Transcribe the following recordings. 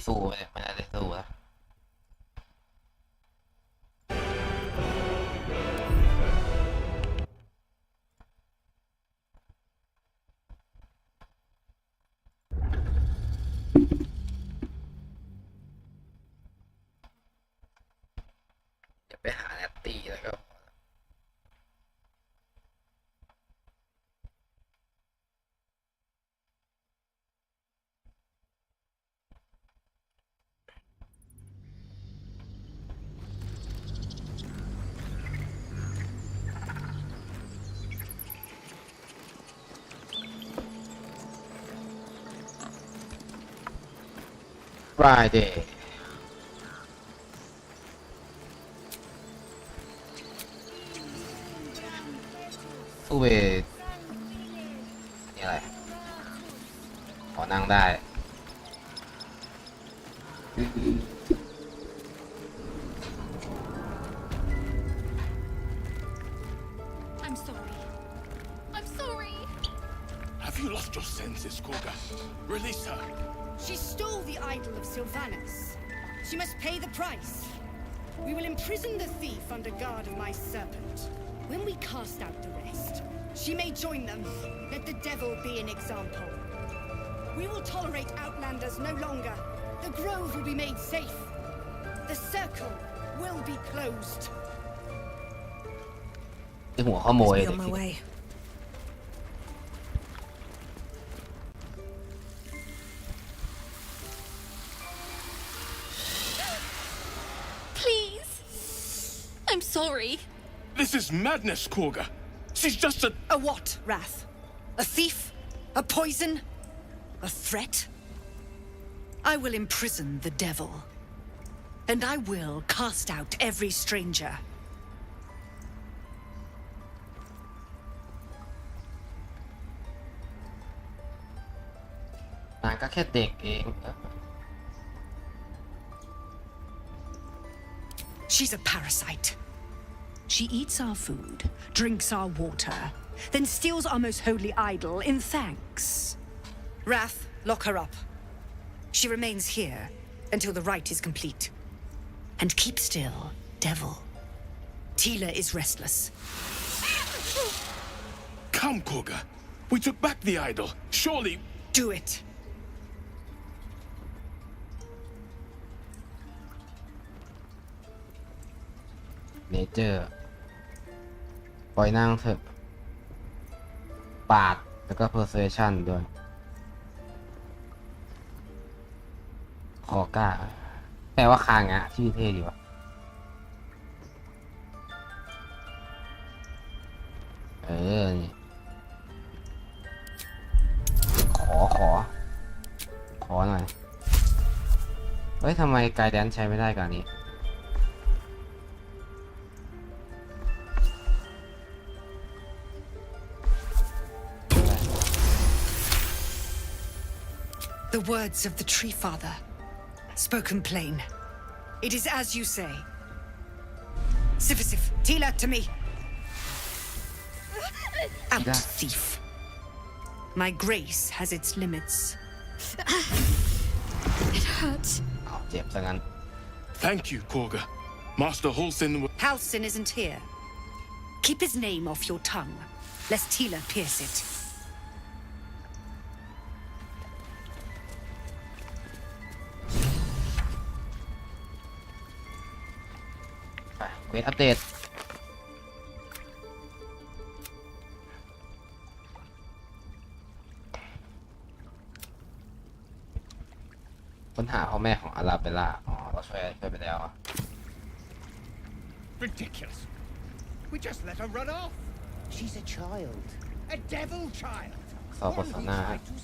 สู้เนี่ยไม่น่าได้สู้แล้วจะไปหาแนตตี้แล้วก็ฟรายเดย์สู้เวนี่อะไรขอนั่งได้ I'm sorry. I'm sorry. Have you lost your senses, Korga? Release her. She stole the idol of Sylvanus. She must pay the price. We will imprison the thief under guard of my serpent. When we cast out the rest, she may join them. Let the devil be an example. We will tolerate outlanders no longer. The grove will be made safe. The circle will be closed. ที่หัวขโมย Be เล on my ย way. Please. I'm sorry. This is madness, Korga. She's just a... A what, Wrath? A thief? A poison? A threat? I will imprison the devil. And I will cast out every stranger. นางก็แค่เด็กเอง She's a parasite. She eats our food, drinks our water, then steals our most holy idol in thanks. Wrath, lock her up. She remains here until the rite is complete. And keep still, devil. Tila is restless. Come, Korga. We took back the idol. Surely... Do it. เนเจอร์ปล่อยนางเถอะปาดแล้วก็ persuasion ด้วยขอกล้าแปลว่าคางะชื่อเท่ดีวะนี่ขอหน่อยเฮ้ยทำไมไกด์แดนใช้ไม่ได้กันนี้The words of the Tree Father, spoken plain. It is as you say. Sifisif, Tila to me. Out, thief. My grace has its limits. It hurts. เอาเจ็บซะงั้น Thank you, Korga. Master Halsin... Halsin isn't here. Keep his name off your tongue, lest Tila pierce it. เวทอัปเดตค้นหาพ่อแม่ของอาราเบลล่าอ๋อเราช่วยไปแล้ว Ridiculous. We just let her run off. She's a child. A devil child. สอบบทสนทนา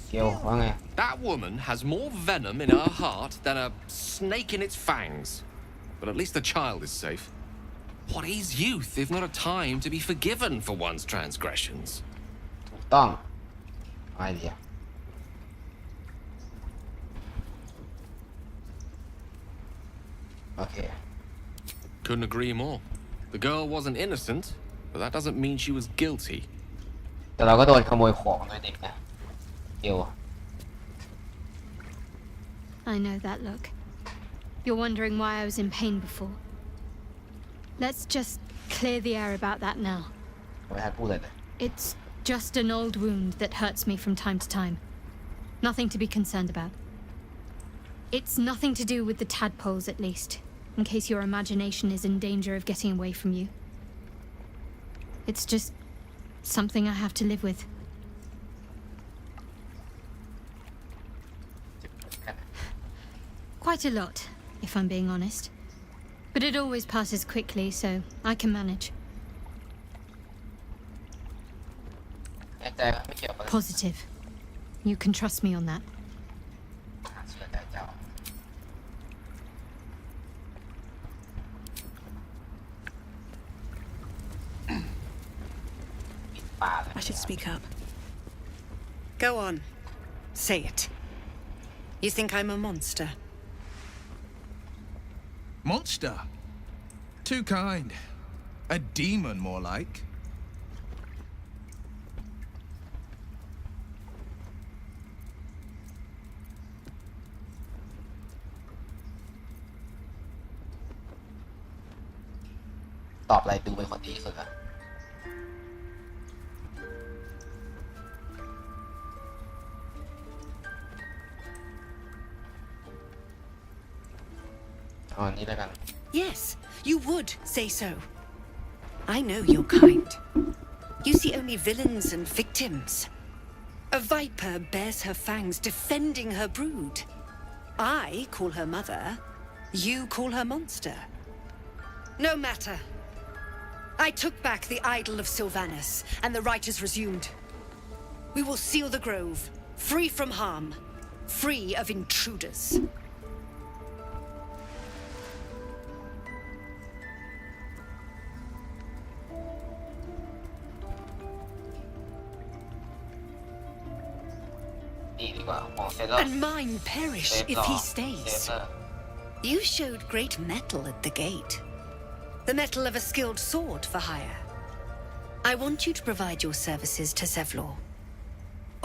เกลว่าไง That woman has more venom in her heart than a snake in its fangs. But at least the child is safe. What is youth if not a time to be forgiven for one's transgressions? ถูกต้องไอเดียโอเค Couldn't agree more. The girl wasn't innocent, but that doesn't mean she was guilty. แต่เราก็โดนขโมยของโดยเด็กนะเกล I know that look. You're wondering why I was in pain before. Let's just clear the air about that now. ไม่ให้พูดเลยนะ It's just an old wound that hurts me from time to time. Nothing to be concerned about. It's nothing to do with the tadpoles, at least, in case your imagination is in danger of getting away from you. It's just something I have to live with. แค่นั้น Quite a lot, if I'm being honest. But it always passes quickly, so I can manage. แน่ใจว่าไม่เกี่ยวกับ Positive. You can trust me on that. เชื่อใจเจ้าปิดปากเลย I should speak up. Go on. Say it. You think I'm a monster? Monster? Too kind. A demon, more like. ตอบอะไรดูเป็นคนดีที่สุดอะเอาอันนี้แล้วกัน Yes, you would say so. I know you're kind. You see only villains and victims. A viper bears her fangs defending her brood. I call her mother. You call her monster. No matter. I took back the idol of Sylvanus, and the rite is resumed. We will seal the grove, free from harm, free of intruders. นี่ดีกว่าของเซเลอร์ And mine perish เซฟ if หล่อ he เซฟ stays. เลอร์ You showed great mettle at the gate. The mettle of a skilled sword for hire. I want you to provide your services to Zevlor.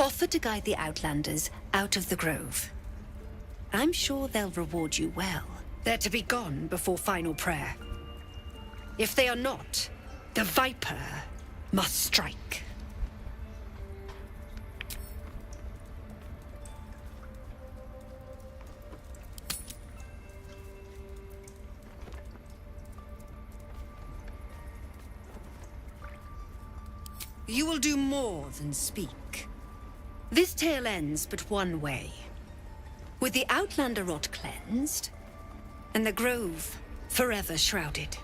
Offer to guide the Outlanders out of the grove. I'm sure they'll reward you well. They're to be gone before final prayer. If they are not, the Viper must strike. You will do more than speak. This tale ends but one way. With the Outlander rot cleansed, and the grove forever shrouded.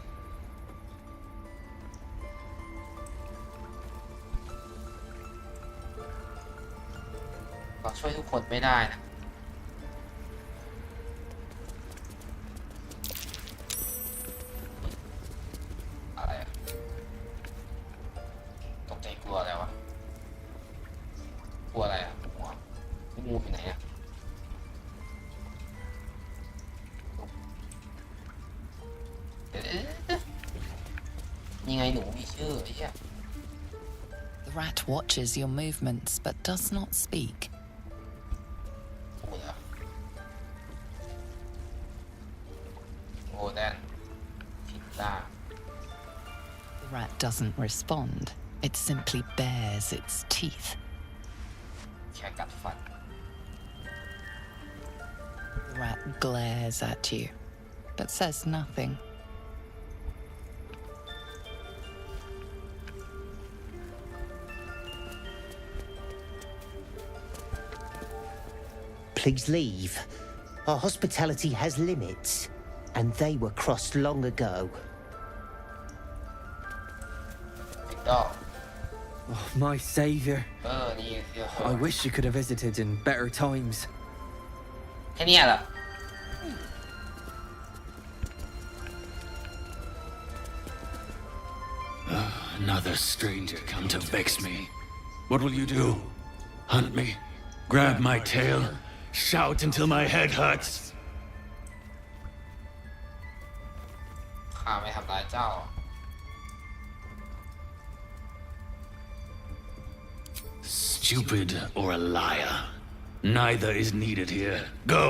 เราช่วยทุกคนไม่ได้นะอะไรอะตกใจกลัวอะไรวะกลัวอะไรอะหัวงูอยู่ไหนอะเดี๋ยวยังไงหนูมีชื่อไอ้เหี้ย The rat watches your movements but does not speak. พูดเหรอโอ้แดนพิซซ่า The rat doesn't respond. It simply bares its teeth. แค่กัดฟัน The rat glares at you but says nothing. Please leave. Our hospitality has limits, and they were crossed long ago. ติ๊กดอก Oh, my saviour. นี่เสีย I wish you could have visited in better times. แค่เนี้ยเหรอ Another stranger come to vex me. What will you do? Hunt me? Grab my tail? Shout until my head hurts? ข้าไม่ทำร้ายเจ้า Stupid or a liar. Neither is needed here. Go!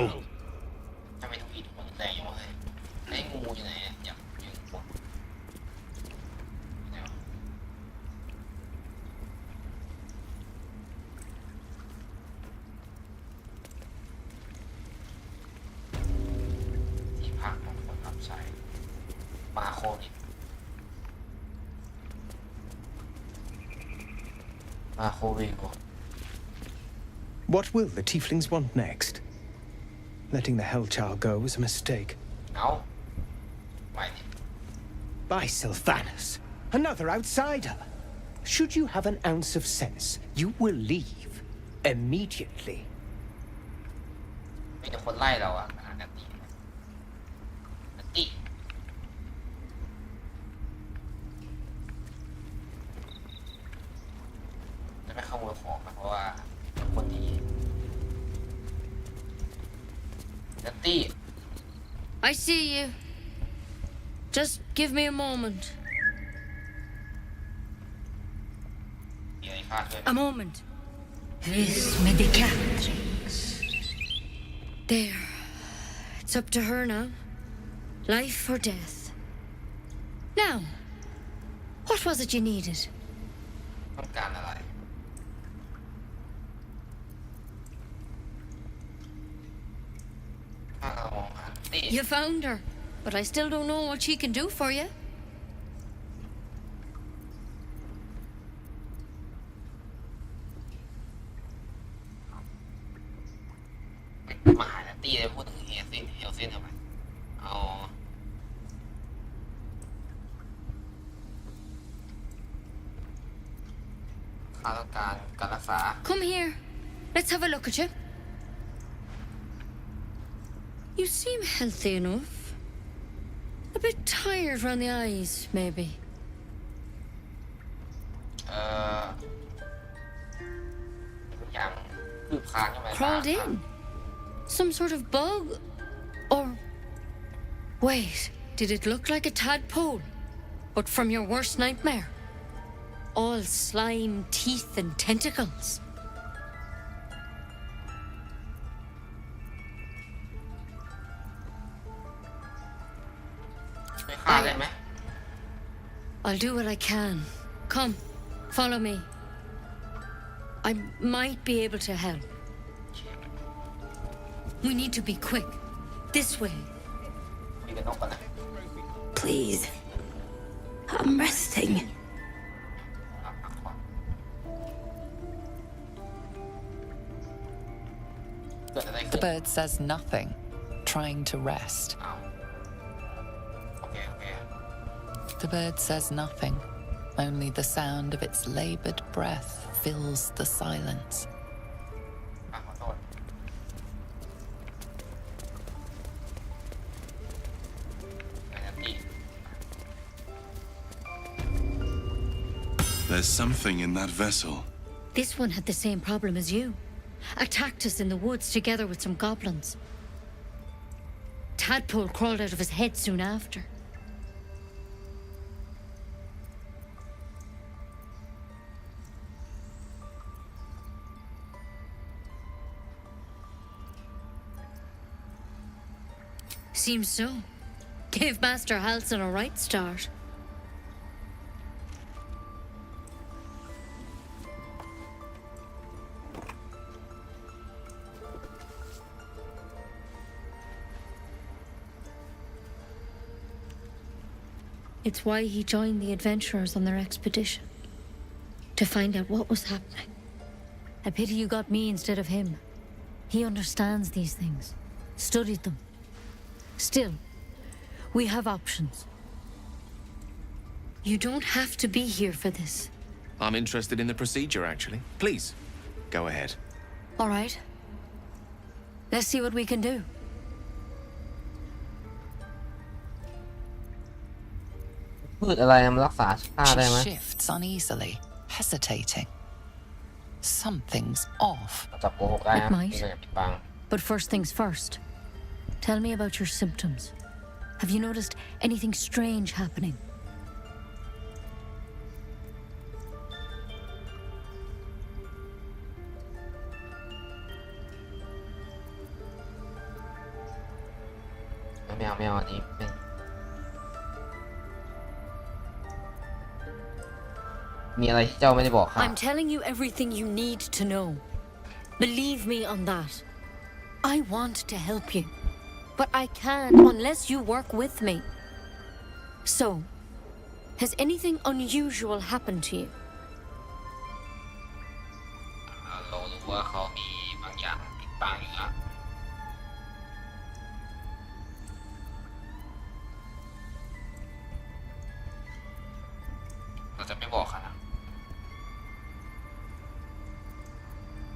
มาโควิโก What will the tieflings want next? Letting the Hellchild go was a mistake. เอาไม่ดิ By Sylvanus, another outsider. Should you have an ounce of sense, you will leave immediately. มีแต่คนไล่เราอะนันตีจะไม่ขโมยของนะเพราะว่าคนดีนันตี I see you. Just give me a moment. มีอะไรฆ่าด้วย A moment. Vis medicatrix. There. It's up to her now. Life or death. Now, what was it you needed? ต้องการอะไรถ้าเรามองหาตี You found her, but I still don't know what she can do for you. มาหานันตีเลยพูดถึงเฮลซินทำไมเอาค่าต้องการรักษา Come here. Let's have a look at you. You seem healthy enough. A bit tired around the eyes, maybe. ทุกอย่างคืบคลานขึ้นมา Crawled in. Some sort of bug? Or... Wait, did it look like a tadpole? But from your worst nightmare? All slime, teeth, and tentacles. ไม่ฆ่าได้ไหม I'll do what I can. Come, follow me. I might be able to help. We need to be quick. This way. มีแต่นกก่อนนะ Please. I'm resting. เกิดอะไรขึ้ The น bird says nothing, trying to rest. อ้าวโอเค The bird says nothing. Only the sound of its labored breath fills the silence. ขอโทษนันตี There's something in that vessel. This one had the same problem as you. Attacked us in the woods together with some goblins. Tadpole crawled out of his head soon after. Seems so. Gave Master Halson a right start. It's why he joined the adventurers on their expedition. To find out what was happening. I pity you got me instead of him. He understands these things. Studied them. Still, we have options. You don't have to be here for this. I'm interested in the procedure, actually. Please, go ahead. All right. Let's see what we can do. พืชอะไรมันรักษาชาได้ไหม She shifts uneasily, hesitating. Something's off. จับโกหกได้นะ It might. ไม่ปิดบัง But first things first. Tell me about your symptoms. Have you noticed anything strange happening?ไม่เอาอันนี้ไม่มีอะไรที่เจ้าไม่ได้บอกข้า I'm telling you everything you need to know. Believe me on that. I want to help you, but I can't unless you work with me. So, has anything unusual happened to you? ว่าเขามีบางอย่างปิดบังอยู่นะเราจะไม่บอกค่ะนะ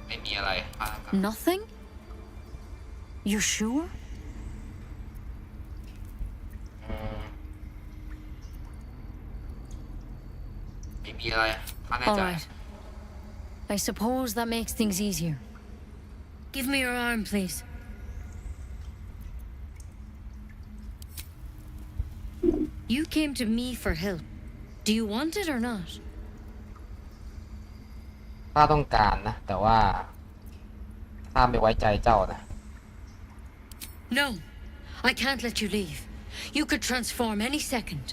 ไม่มีอะไรพลาดกัน Nothing? You sure? ไม่มีอะไรพลาดแน่ All ใจ right. I suppose that makes things easier. Give me your arm, please. You came to me for help. Do you want it or not? ข้าต้องการนะแต่ว่าข้าไม่ไว้ใจเจ้านะ No, I can't let you leave. You could transform any second.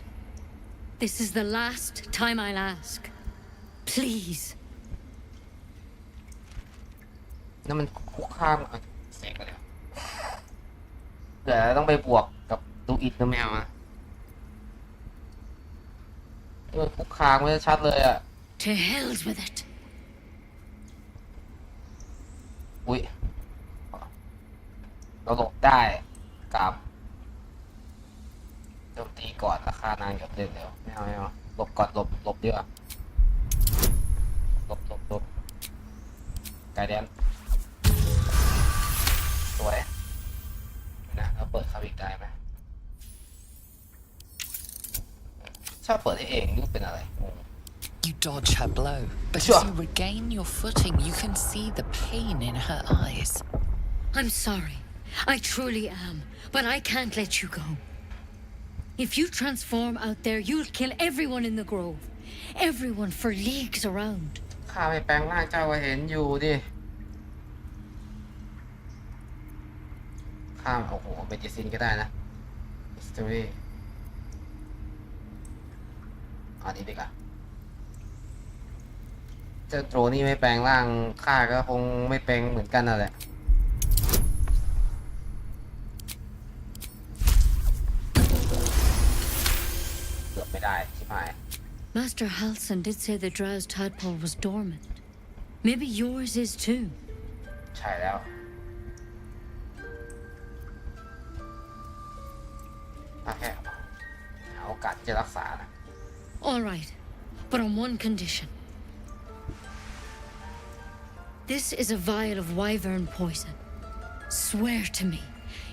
This is the last time I'll ask. Please. นั่นมันคุกคามเสกเลยเดี๋ยวต้องไปบวกกับดูอิดนะแมวนะนี่มันคุกคามไม่ชัดเลยอ่ะ To hell's with it. อุ้ยเราหลบได้กับโจมตีก่อนราคานางหยดเร็วๆไม่เอาหลบก่อนหลบดีกว่าหลบไกด์แดนสวยนะเราเปิดคาบิกได้ไหมชอบเปิดได้เองนี่เป็นอะไร You dodge her blow, but Sure. as you regain your footing, you can see the pain in her eyes. I'm sorry. I truly am. But I can't let you go. If you transform out there, you'll kill everyone in the grove. Everyone for leagues around. ข้าไม่แปลงร่างเจ้าก็เห็นอยู่ดิข้ามโอ้โหเมดิซินก็ได้นะ history อันนี้ดีกว่าเจ้าโจนี่ไม่แปลงร่างข้าก็คงไม่แปลงเหมือนกันนั่นแหละเกือบไม่ได้ชิบหาย Master Halson did say the drow's tadpole was dormant. Maybe yours is too. ใช่แล้วโอเคหาโอกาสที่จะรักษานะ All right, but on one condition. This is a vial of wyvern poison. Swear to me,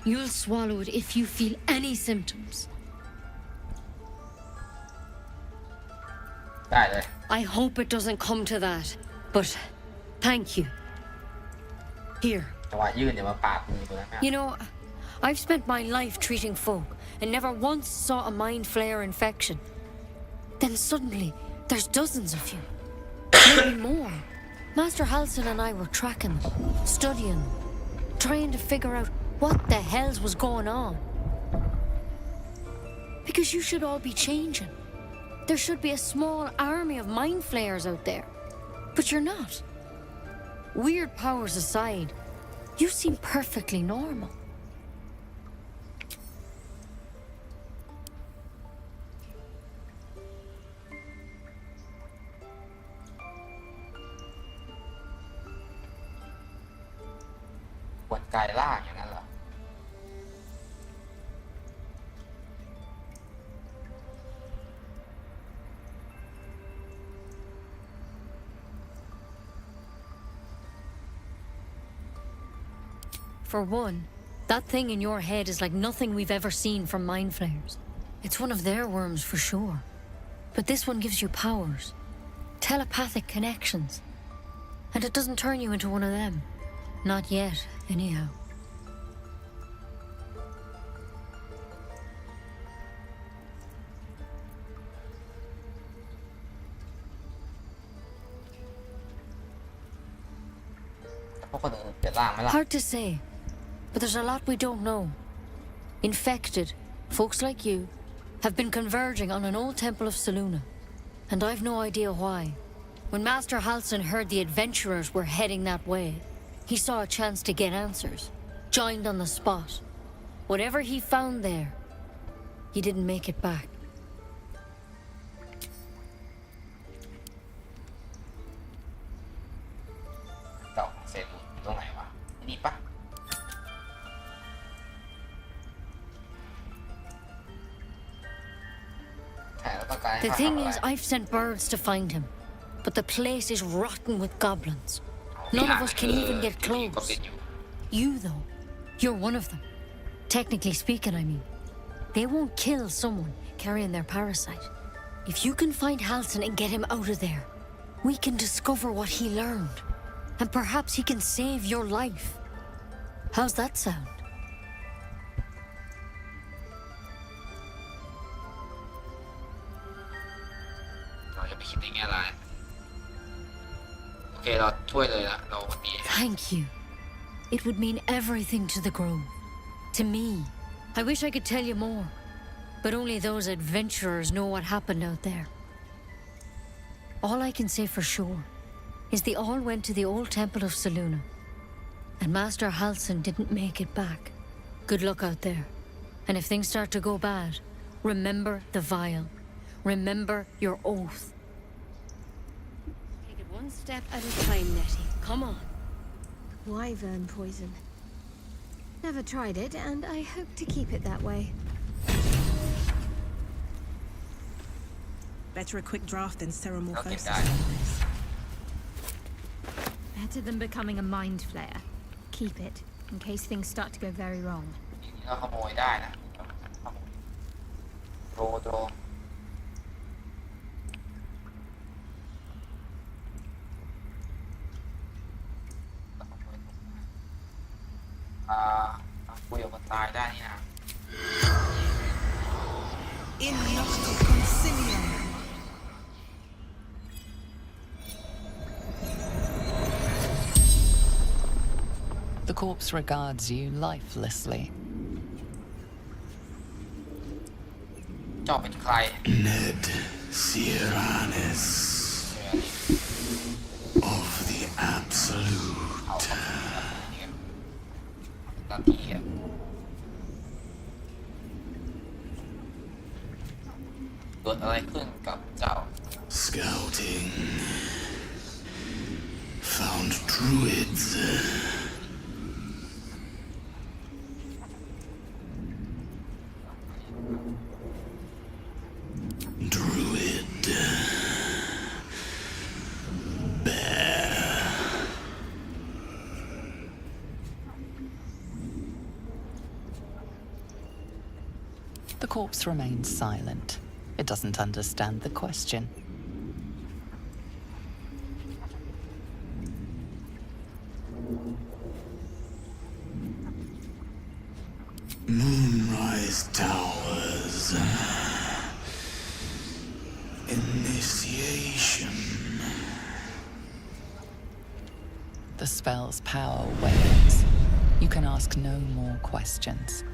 you'll swallow it if you feel any symptoms. ได้เลย I hope it doesn't come to that, but thank you. Here. จังหวะยื่นเนี่ยมาปาดมือกูนะแม่ You know, I've spent my life treating folk and never once saw a mind flare infection. Then suddenly, there's dozens of you. Maybe more. Master Halson and I were tracking them, studying them, trying to figure out what the hells was going on. Because you should all be changing. There should be a small army of mind flayers out there. But you're not. Weird powers aside, you seem perfectly normal. ปวดกายล่างอย่างนั้นเหรอ For one, that thing in your head is like nothing we've ever seen from mind flayers. It's one of their worms for sure. But this one gives you powers, telepathic connections. And it doesn't turn you into one of them. Not yet, anyhow. Hard to say, but there's a lot we don't know. Infected, folks like you, have been converging on an old temple of Selûne, and I've no idea why. When Master Halson heard the adventurers were heading that way, he saw a chance to get answers, joined on the spot. Whatever he found there, he didn't make it back. เก่าของเซรูอยู่ตรงไหนวะนี่ปะ The thing is, I've sent birds to find him, but the place is rotten with goblins. None of us can even get close. You, though, you're one of them. Technically speaking, I mean. They won't kill someone carrying their parasite. If you can find Halsin and get him out of there, we can discover what he learned. And perhaps he can save your life. How's that sound? เราจะไปคิดในแง่ร้ายโอเคเราช่วยเลยละเราคนนี้ Thank you. It would mean everything to the Grove. To me. I wish I could tell you more. But only those adventurers know what happened out there. All I can say for sure is they all went to the old temple of Selûne. And Master Halsin didn't make it back. Good luck out there. And if things start to go bad, remember the vial. Remember your oath. Take it one step at a time, Nettie. Come on. Wyvern poison. Never tried it, and I hope to keep it that way. Better a quick draft than ceremorphosis. Better than becoming a mind flayer. Keep it, in case things start to go very wrong. เราขโมยได้นะโดคุยกับคนตายได้นี่นะ In noctu concilium. The corpse regards you lifelessly. เจ้าเป็นใคร Ned Siranis of the Absolute. ตาทีอ่ะเกิดอะไรขึ้นกับเจ้า Scouting. Found druids. Druid. Bear. The corpse remains silent. It doesn't understand the question. Moonrise Towers. Initiation. The spell's power wanes. You can ask no more questions.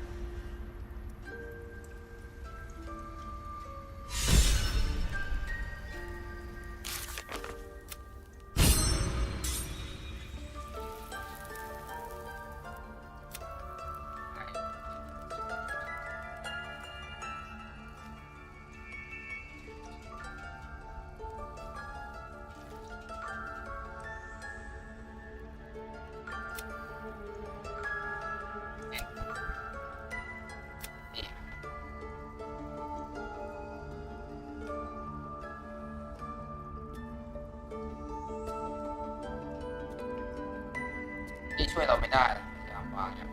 ที่ช่วยเราไม่ได้พยายามวางอย่าง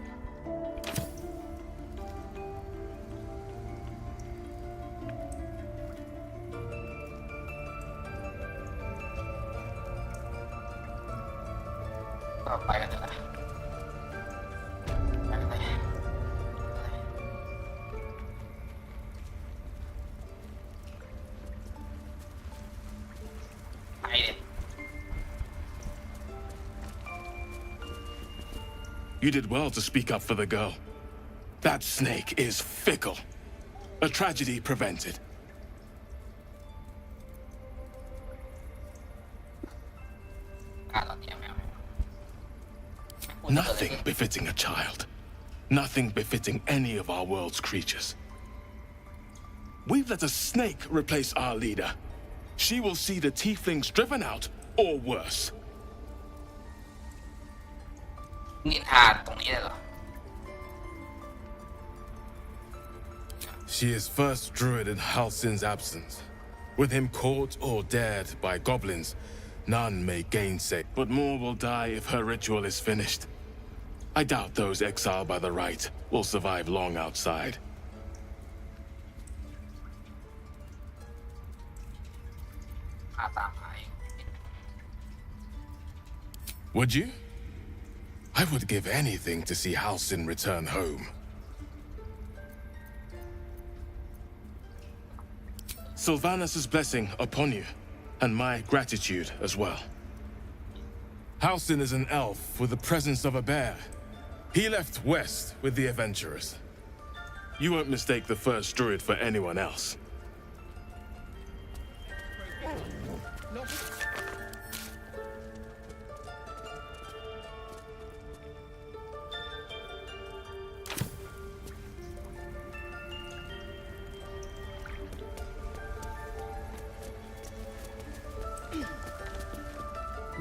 ก็ไปกันเถอะนะไปกันเลยไปเลย You did well to speak up for the girl. That snake is fickle. A tragedy prevented. Nothing befitting a child. Nothing befitting any of our world's creatures. We've let a snake replace our leader. She will see the tieflings driven out, or worse. นินทาตรงนี้เลยเหรอ She is first druid in Halsin's absence. With him caught or dared by goblins, none may gainsay. But more will die if her ritual is finished. I doubt those exiled by the rite will survive long outside. Would you? I would give anything to see Halsin return home. Sylvanus' blessing upon you, and my gratitude as well. Halsin is an elf with the presence of a bear. He left west with the adventurers. You won't mistake the first druid for anyone else.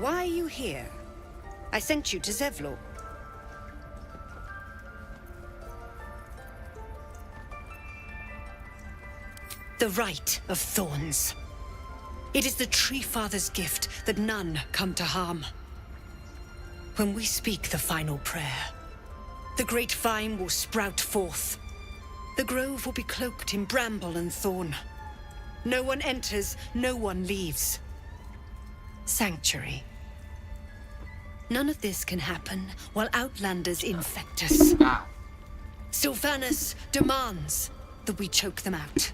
Why are you here? I sent you to Zevlor. The Rite of Thorns. It is the Tree Father's gift that none come to harm. When we speak the final prayer, the great vine will sprout forth. The grove will be cloaked in bramble and thorn. No one enters, no one leaves. Sanctuary. None of this can happen while Outlanders infect us. Sylvanus demands that we choke them out.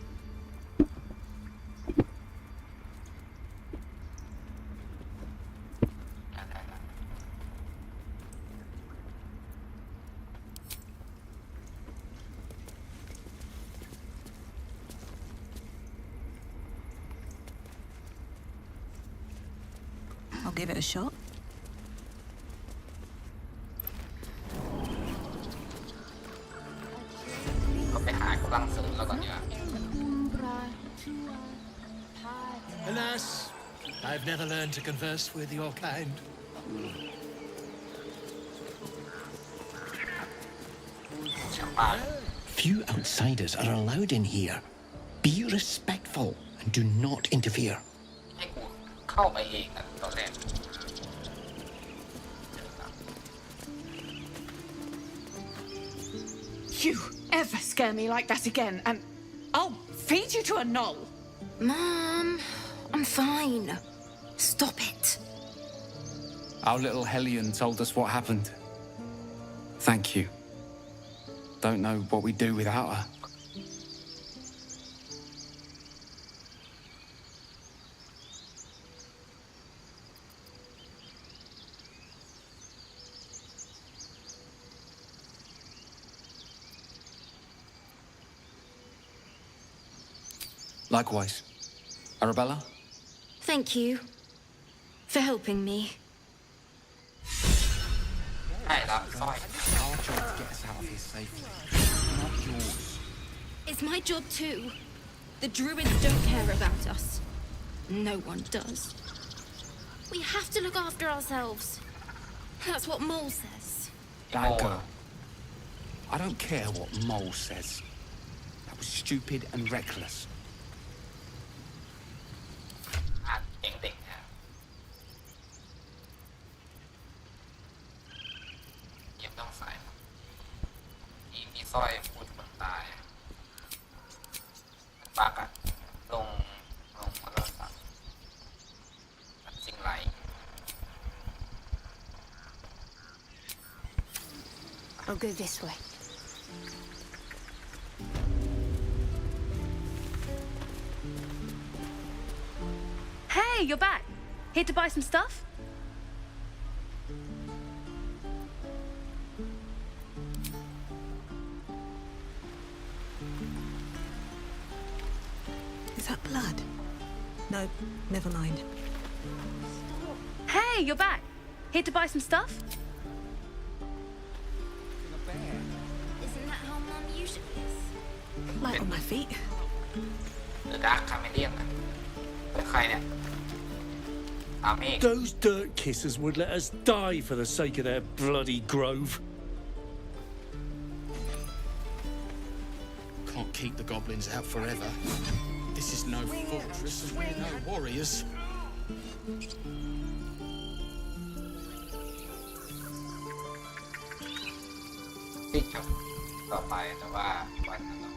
I'll give it a shot. Alas, I've never learned to converse with your kind. Few outsiders are allowed in here. Be respectful and do not interfere. ให้กูเข้าไปเองนะตอนแรก You ever scare me like that again, and I'll feed you to a knoll. Mom, I'm fine. Stop it. Our little Hellion told us what happened. Thank you. Don't know what we'd do without her. Likewise. Arabella? Thank you for helping me. ให้รับสร้อย Our job to get us out of here safely, not yours. It's my job too. The druids don't care about us. No one does. We have to look after ourselves. That's what Mole says. That girl. I don't care what Mole says. That was stupid and reckless. อ่ะเด็กๆนะเก็บต้องใส่มีสร้อยพูดคนตายปักอะลงมาแล้วสักสิ่งไร I'll go this way. Hey, you're back. Here to buy some stuff? Is that blood? No, never mind. Hey, you're back. Here to buy some stuff? Isn't that how Mum usually is? Light on my feet. The Dark Chameleon นะเป็นใครเนี่ย Those dirt kissers would let us die for the sake of their bloody grove. Can't keep the goblins out forever. This is no fortress and we're no warriors. ปิดครับต่อไปแต่ว่าวันนั้นเรา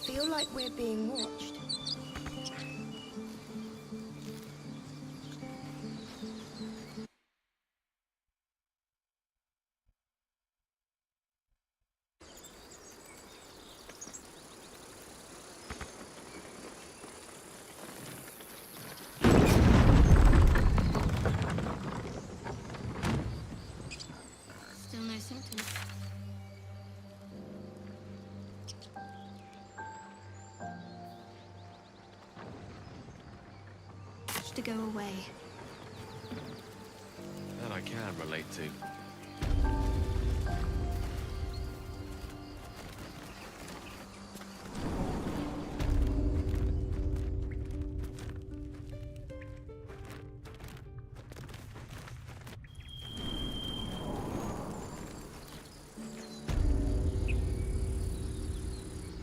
Feel like we're being watched. Still no symptoms. To go away. That I can relate to.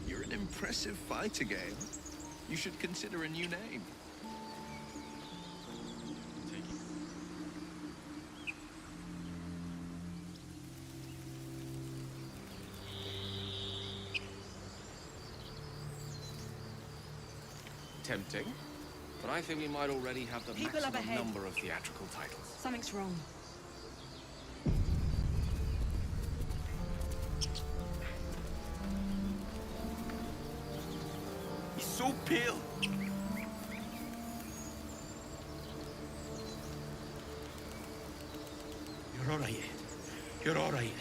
You're an impressive fighter, Gale. You should consider a new name. Tempting, but I think we might already have the People up maximum ahead. number of theatrical titles. Something's wrong. He's so pale. You're all right, Ed. You're all right.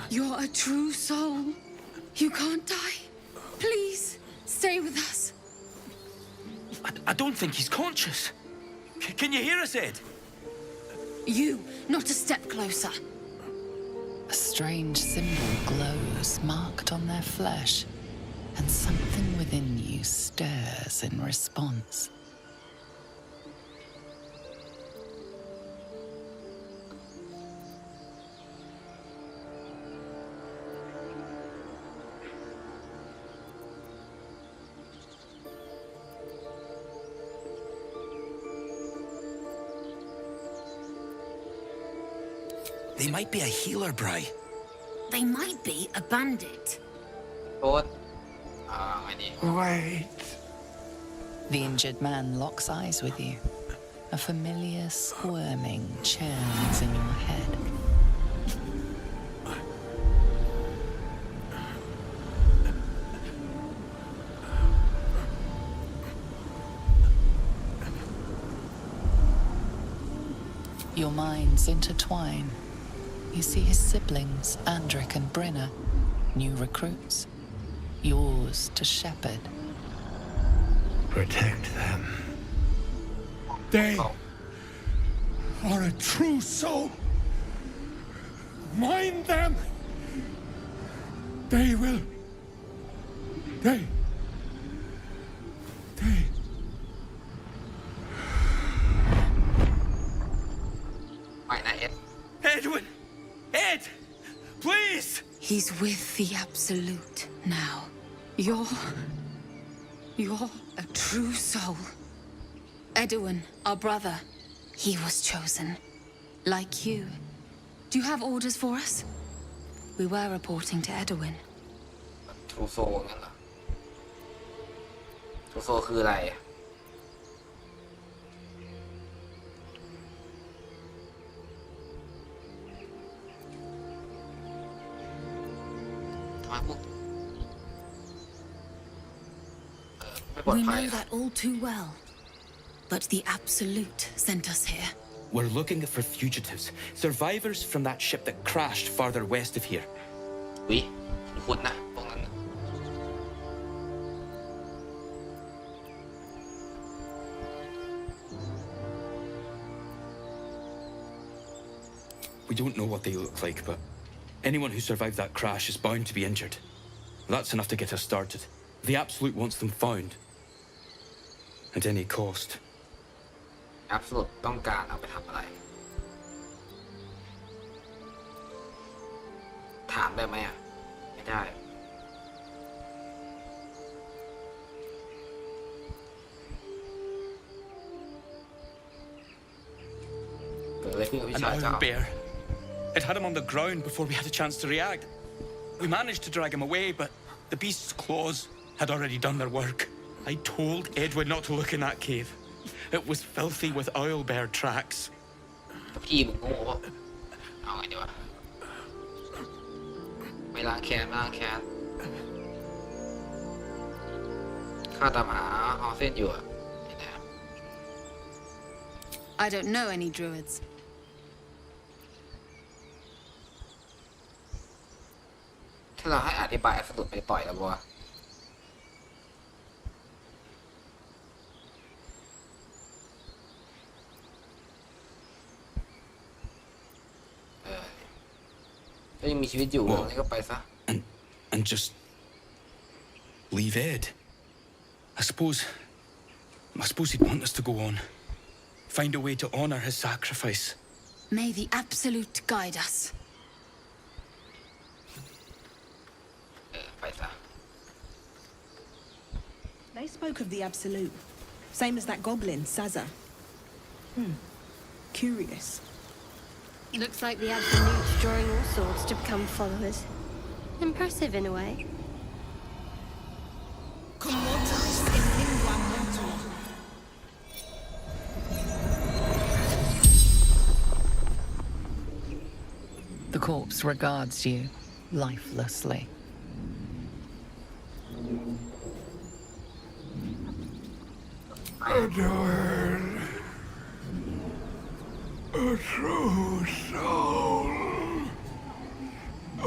You're a true soul. You can't die. Please, stay with us. I don't think he's conscious. Can you hear us, Ed? You, not a step closer. A strange symbol glows, marked on their flesh, and something within you stirs in response. They might be a healer, Bry. They might be a bandit. โอ๊ตไงดี Wait. The injured man locks eyes with you. A familiar squirming churns in your head. Your minds intertwine. You see his siblings, Andric and Brenna, new recruits, yours to shepherd. Protect them. They are a true soul. Mind them. They will. They.ไม่นะเอ็ด Edwin! Ed! Please! He's with the Absolute now. You're a true soul. Edwin, our brother, he was chosen. Like you. Do you have orders for us? We were reporting to Edwin. ทรูโซงั้นเหรอทรูโซคืออะไรทำไมพวกไม่ปลอด We ภัย know that all too well. But the Absolute sent us here. We're looking for fugitives, survivors from that ship that crashed farther west of here. วิคุณนะตรงนั้นน่ะ We don't know what they look like, but anyone who survived that crash is bound to be injured. That's enough to get us started. The Absolute wants them found. At any cost. Absolute ต้องการเอาไปทำอะไรถามได้ไหมอ่ะไม่ได้เกิดอะไรขึ้นกับพี่ An ชายเจ้า iron bear. It had him on the ground before we had a chance to react. We managed to drag him away, but the beast's claws had already done their work. I told Edward not to look in that cave. It was filthy with oil bear tracks. พี่มึงโง่วะเอาไงดีวะไม่ล้างแค้นข้าตามหาเอาเส้นอยู่อะ I don't know any druids. ถ้าเราให้อธิบายสรุปไปปล่อยแล้ววะถ้ายังมีชีวิตอยู่นี่ก็ไปซะ And just leave Ed. I suppose he'd want us to go on. Find a way to honor his sacrifice. May the Absolute guide us. ไปซะ They spoke of the Absolute. Same as that goblin, Saza. Curious. Looks like the Absolute's drawing all sorts to become followers. Impressive in a way. The corpse regards you lifelessly. Edward, a true soul,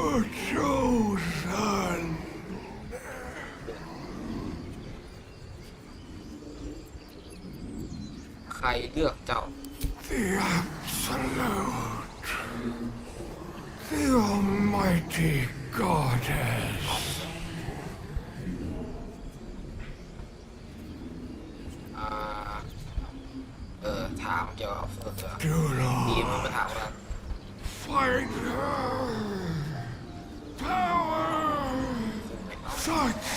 a chosen. ใครเลือกเจ้า The Absolute, the Almighty Goddess. ถามเกี่ยวกับDo ดีมัน not มาถามว่า fight her. Power, such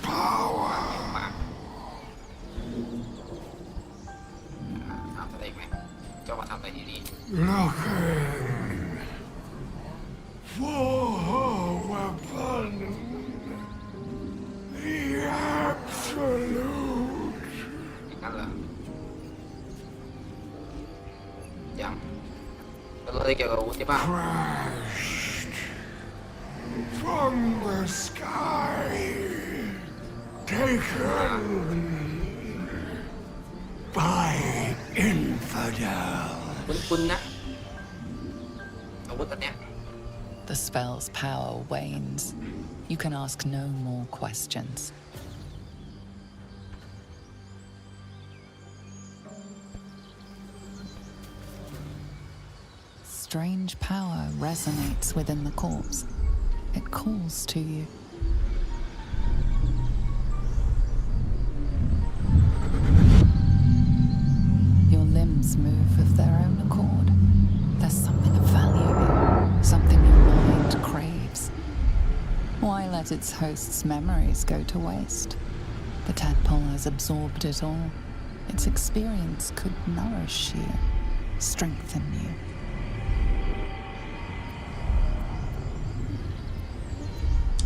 power. ถามอะไรไหมเจ้ามาทำอะไรดี Looking for her weapon, the Absolute. ๆนั่นเหรอยังเลยเกี่ยวกับอาวุธใช่ป่ะ Crashed from the sky, taken by infidel. คุ้นๆนะอาวุธอันเนี้ย The spell's power wanes. You can ask no more questions. Strange power resonates within the corpse. It calls to you. Your limbs move of their own accord. There's something of value here, something your mind craves. Why let its host's memories go to waste? The tadpole has absorbed it all. Its experience could nourish you, strengthen you.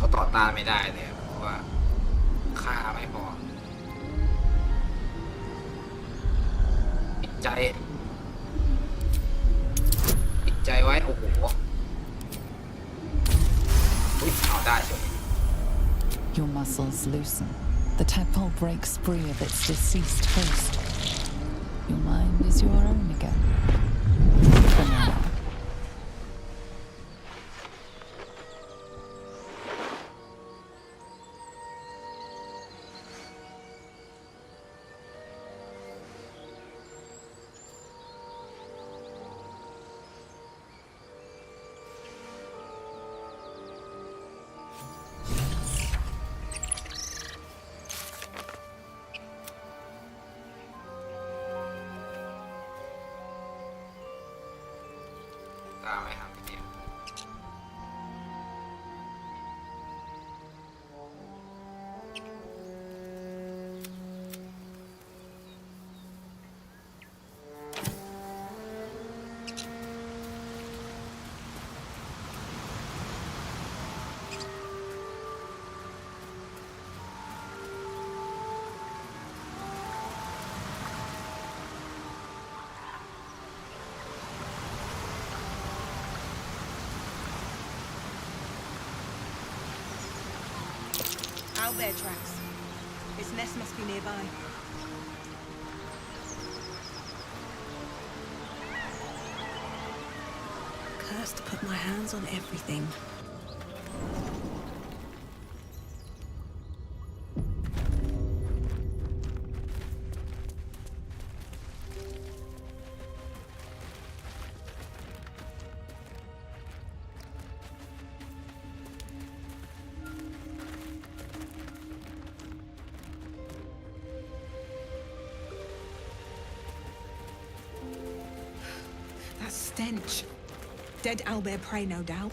เขาต่อต้านไม่ได้เลยเพราะว่าค่าไม่พอปิดใจไว้โอ้โหเอาได้เฉย Your muscles loosen. The tadpole breaks free of its deceased host. Your mind is your own again. For now. owlbear tracks. Its nest must be nearby. Cursed to put my hands on everything. That stench. Dead owlbear prey, no doubt.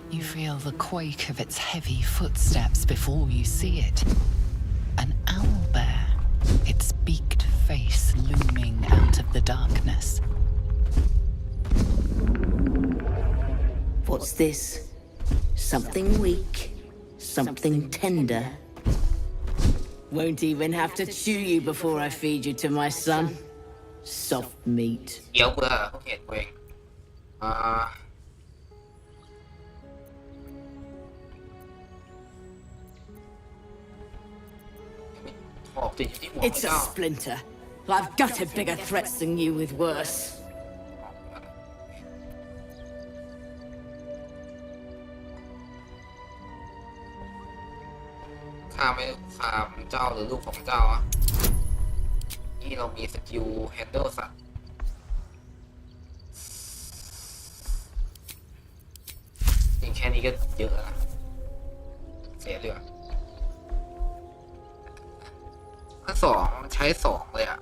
You feel the quake of its heavy footsteps before you see it. An owlbear, its beaked face looming out of the darkness. What's this? Something weak, something tender. Won't even have to chew you before I feed you to my son. Soft meat. เดี๋ยวเบื่อเขาเห็นเองIt's a splinter. I've gutted bigger threats than you with worse. ข้าไม่ข้าเจ้าหรือลูกของเจ้าอะนี่เรามีสกิลแฮนเดิลสัตว์จริงแค่นี้ก็เยอะนะเสียเลยถ้าสองมันใช้สองเลยอ่ะ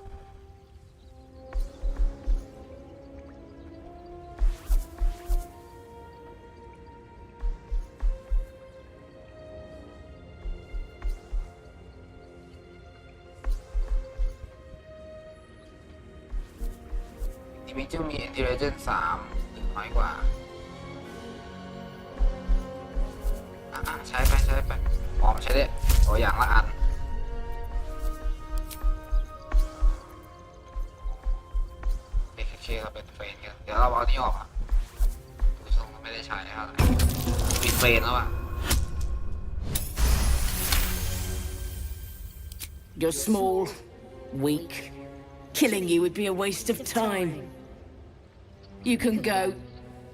ทีนี้จะมีอินเทลเจนซ์3หรือน้อยกว่าใช้ไปพร้อมใช้ได้ตัวอย่างละอันโอเคเราเป็นเฟรนกันเดี๋ยวเราเอานี่ออกอ่ะดูทรงไม่ได้ใช้เท่าไหร่ปิดเฟรนแล้วอ่ะ You're small, weak. Killing you would be a waste of time. You can go,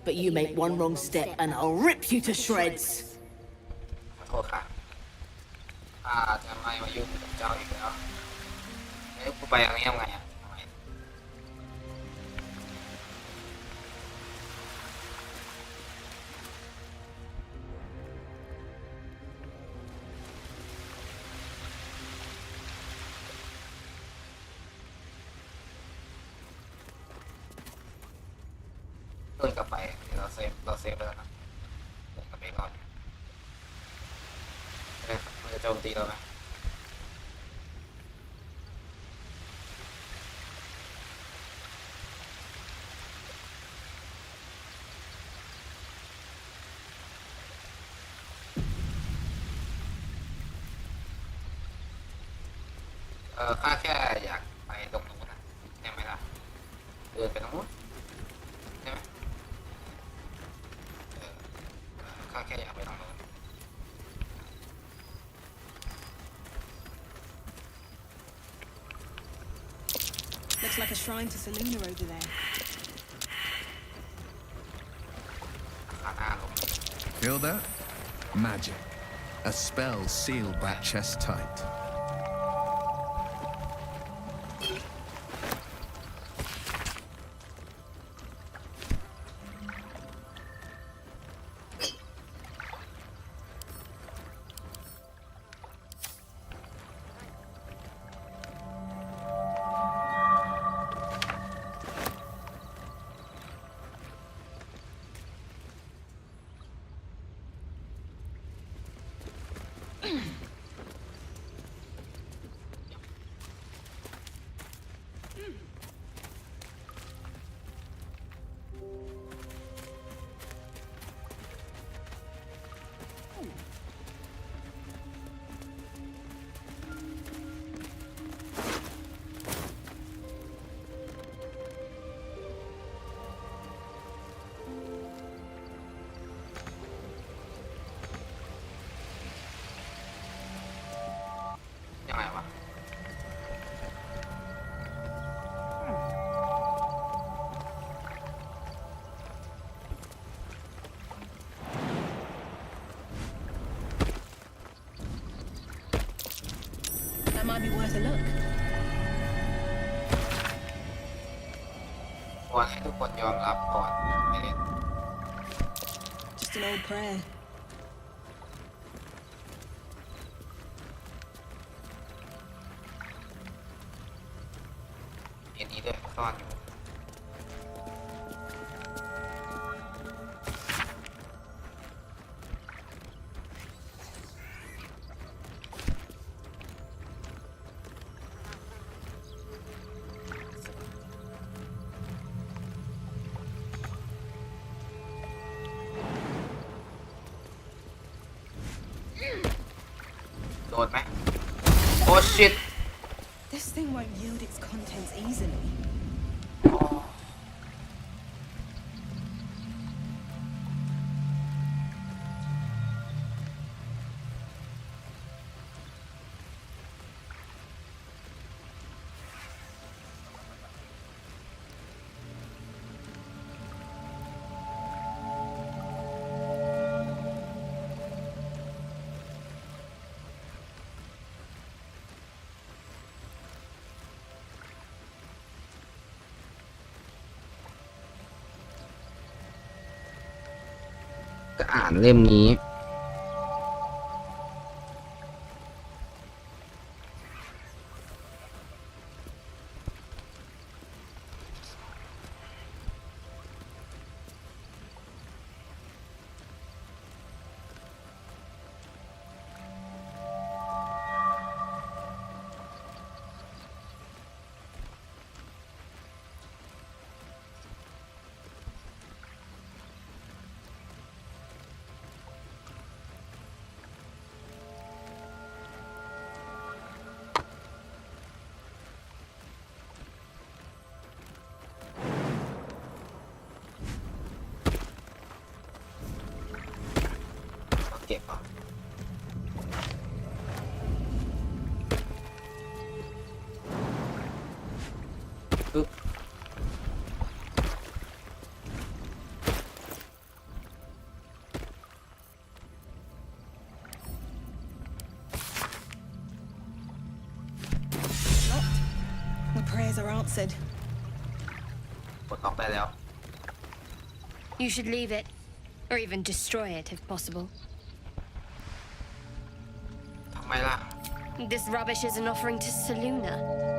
but you make one wrong step and I'll rip you to shreds. ขอโทษค่ะจะไม่มายุ่งกับเจ้าอีกแล้วกูไปอย่างนี้ยังไงอ่ะเดินกลับไปเราเซฟไปแล้วนะเดินกลับไปก่อนมันจะโจมตีเราไหมข้าแค่อยากไปตรงนู้นนะได้ไหมล่ะเดินไปตรงนู้นได้ไหมข้าแค่อยากไปตรงนู้น Looks like a shrine to Seluna over there. Feel that? Magic. A spell sealed that chest tight. Might be worth a look. ควรให้ทุกคนยอมรับก่อนไม่เล่น Just an old prayer. เห็นนี้ด้วยซ่อนอยู่โดนไหมโอ้ชิต This thing won't yield its contents easily. ก็อ่านเล่มนี้เก็บอ่ะปึ๊บ My prayers are answered. กดล็อกได้แล้ว You should leave it, or even destroy it if possible. ทำไมล่ะ This rubbish is an offering to Seluna.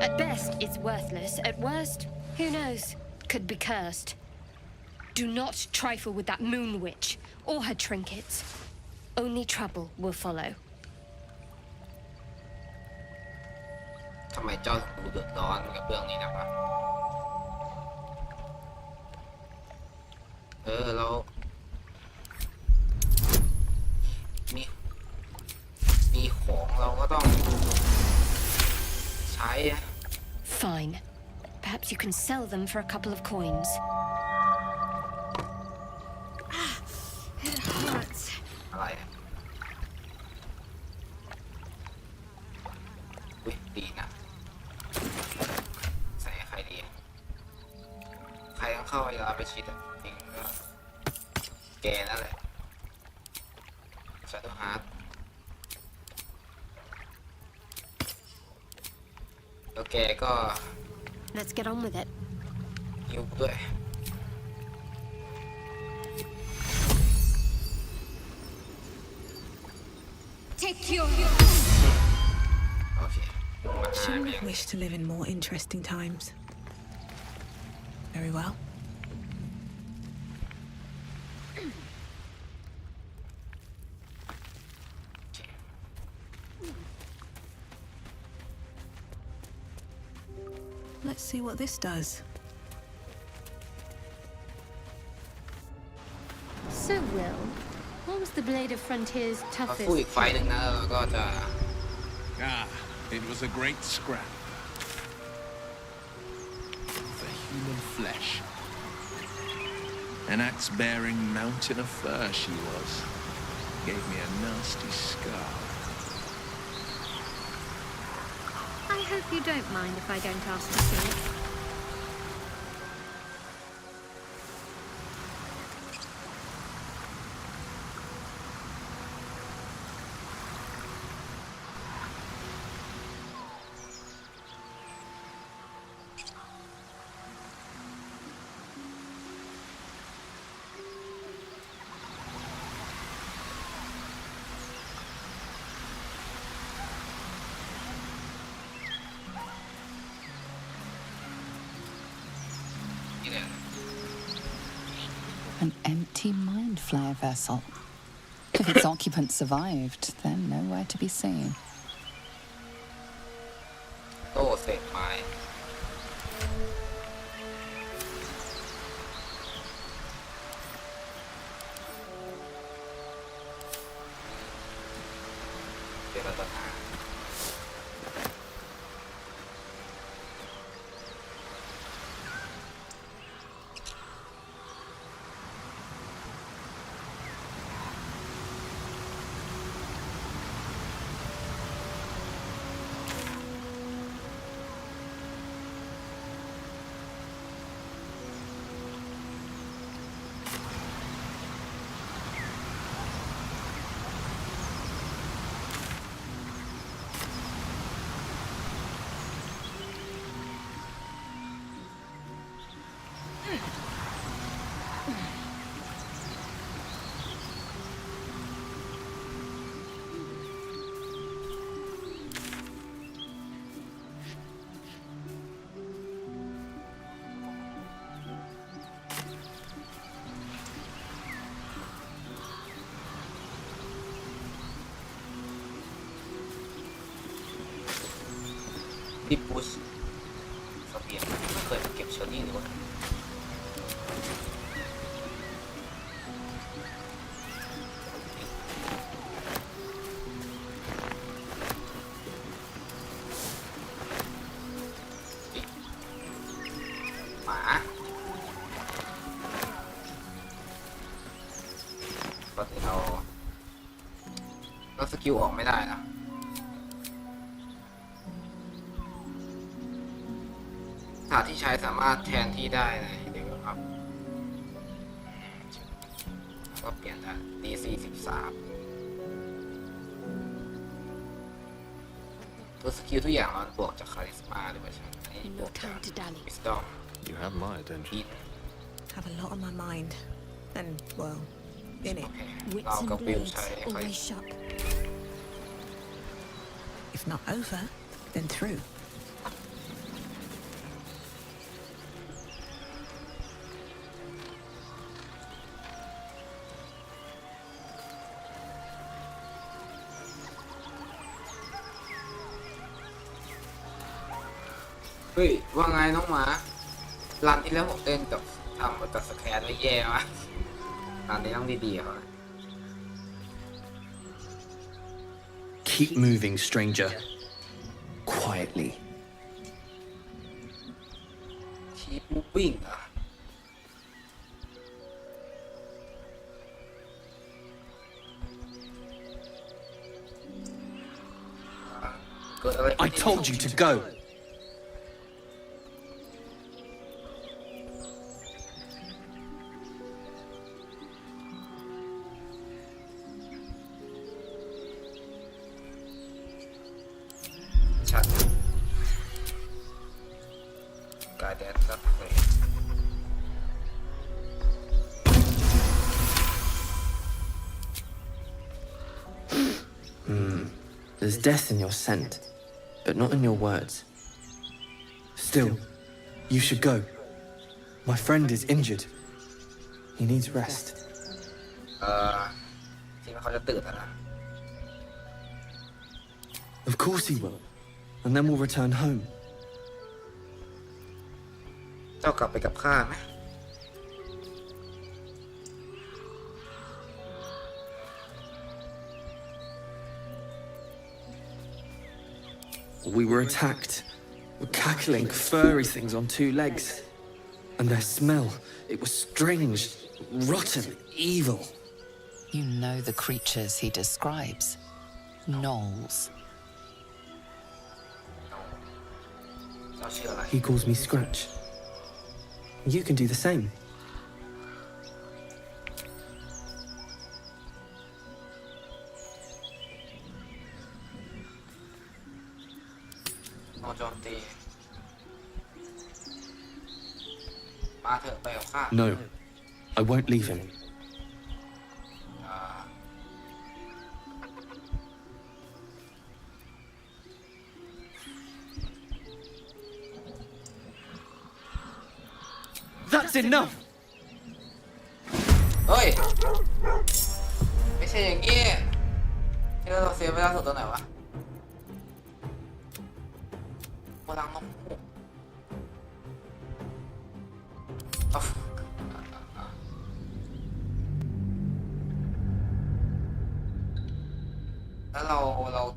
At best, it's worthless. At worst, who knows? Could be cursed. Do not trifle with that moon witch or her trinkets. Only trouble will follow. ทำไมเจ้าถึงดูเดือดร้อนกับเรื่องนี้นะครับเรามีของเราก็ต้องใช้ Fine. Perhaps you can sell them for a couple of coins. It hurts. อะไรอุ๊ยดีนะใส่ใครดีใครต้องเข้าไปแล้วไปชิดจริงก็แกนั่นแหละชาโดว์ฮาร์ดแล้วแกก็ Let's get on with it. หิวด้วย Take your. โอเค Shouldn't have wished to live in more interesting times. Very well. Let's see what this does. So, Will, what was the Blade of Frontier's เรา toughest? สู้อีกไฟหนึ่งนะแล้วเราก็จะ Ah, it was a great scrap. For human flesh. An axe-bearing mountain of fur she was. Gave me a nasty scar. I hope you don't mind if I don't ask to see it. An empty mind flare vessel. If its occupant survived, then nowhere to be seen. โต้เศษไม้เดี๋ยวเราต้องหาที่พุชเสบียงไม่เคยมาเก็บเชอรี่เลยวะหมาปกติเราสกิลออกไม่ได้นะถาดที่ใช้สามารถแทนที่ได้นะเดี๋ยวครับก็เปลี่ยนได้ DC 13ตัวสกิลทุกอย่างมันบวกจากคาริสมาด้วยใช่ไหมอันนี้บวกจาก Wisdom You have my attention. Have a lot on my mind. And, well, in it. เราก็วิวใช้คาริ Always sharp. If not over, then through. เฮ้ยว่าไงน้องหมารันที่แล้วผมเล่นกับทำกับสแครไว้แย่มากรันนี้ต้องดีๆเขา Keep moving, stranger. Quietly. Keep moving อ่ะเกิดอะไร I told you to go. There's death in your scent, but not in your words. Still, you should go. My friend is injured. He needs rest. คิดว่าเขาจะตื่นแล้วนะ Of course he will. And then we'll return home. เจ้ากลับไปกับข้าไหม We were attacked. Cackling, furry things on two legs. And their smell, it was strange, rotten, evil. You know the creatures he describes. Gnolls. He calls me Scratch. You can do the same. No, I won't leave him. That's enough! เฮ้ยไม่ใช่อย่างงี้ที่เราเสียเวลาสุดตรงไหนวะโบราณนกฮูกแล้ว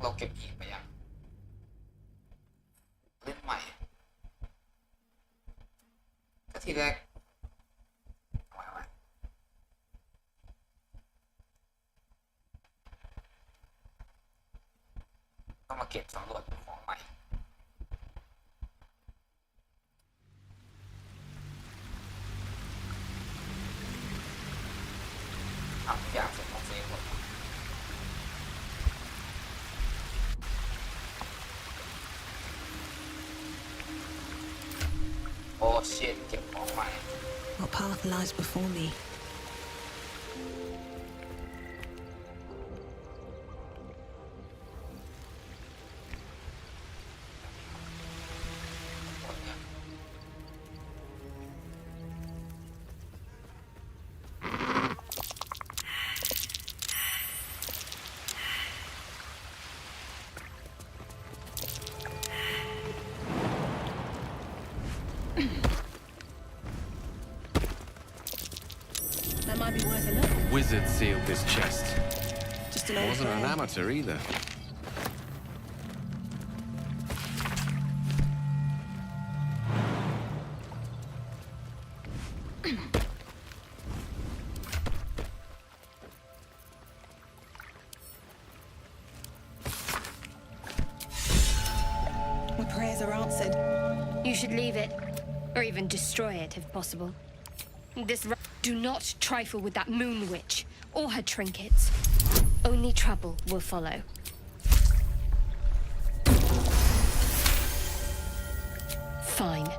เราเก็บหินไปยังเล่นใหม่ก็ทีแรกต้องมาเก็บสำรวจของใหม่ทำทุกอย่างเสร็จต้องเซฟหมดโอ้ชิตเก็บของใหม่ What path lies before me? That might be worth a look. Wizard sealed this chest. Just an old Wasn't an friend. amateur either. My prayers are answered. You should leave it, or even destroy it if possible. Do not trifle with that moon witch or her trinkets. Only trouble will follow. Fine.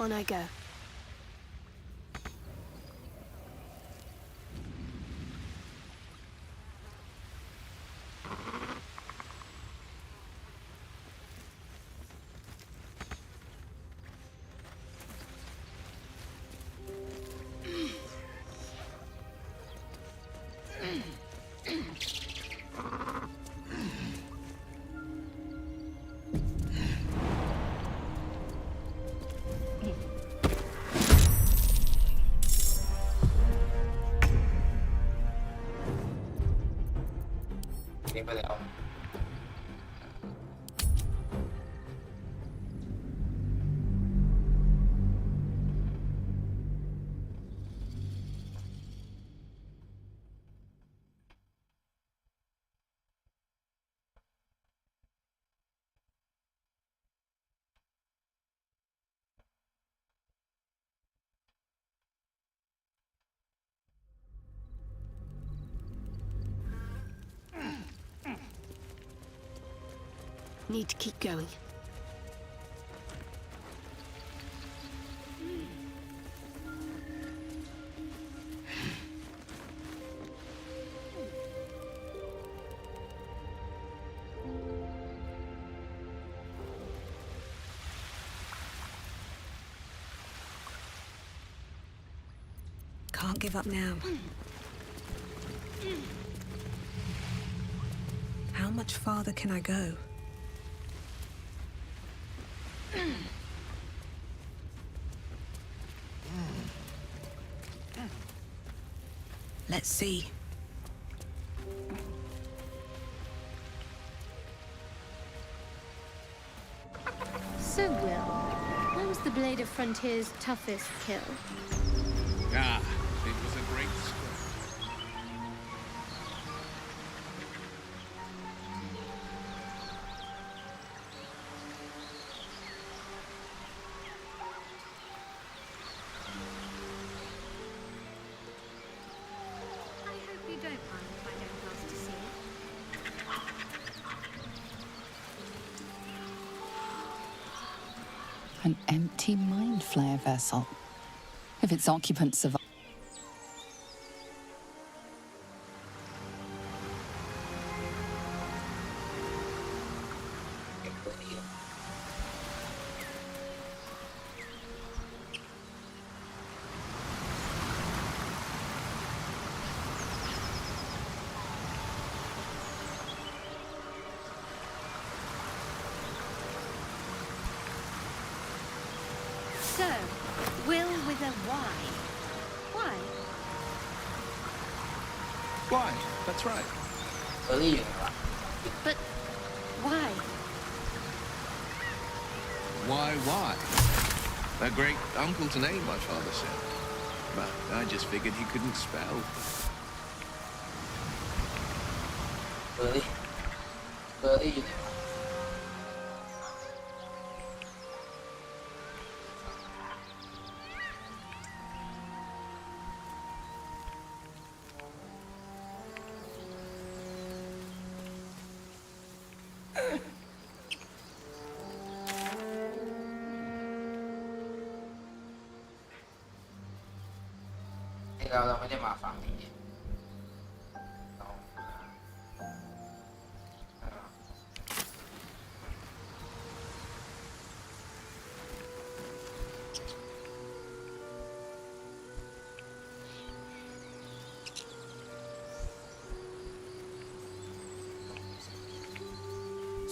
On I go. Đi bây giờ. 'Need to keep going. Can't give up now. How much farther can I go? Let's see. So, Will, where was the Blade of Frontier's toughest kill? Ah, it was a great stroke. I hope you don't mind if I don't ask to see it. An empty mind flare vessel. If its occupants survive. So, Will with a Y. Why? Why? That's right. เออรี่อยู่ไหนวะ But why? Why? A great uncle's name, my father said. But I just figured he couldn't spell. เออรี่อยู่ไหนวะ เราไม่ได้มาฝั่งนี้เรา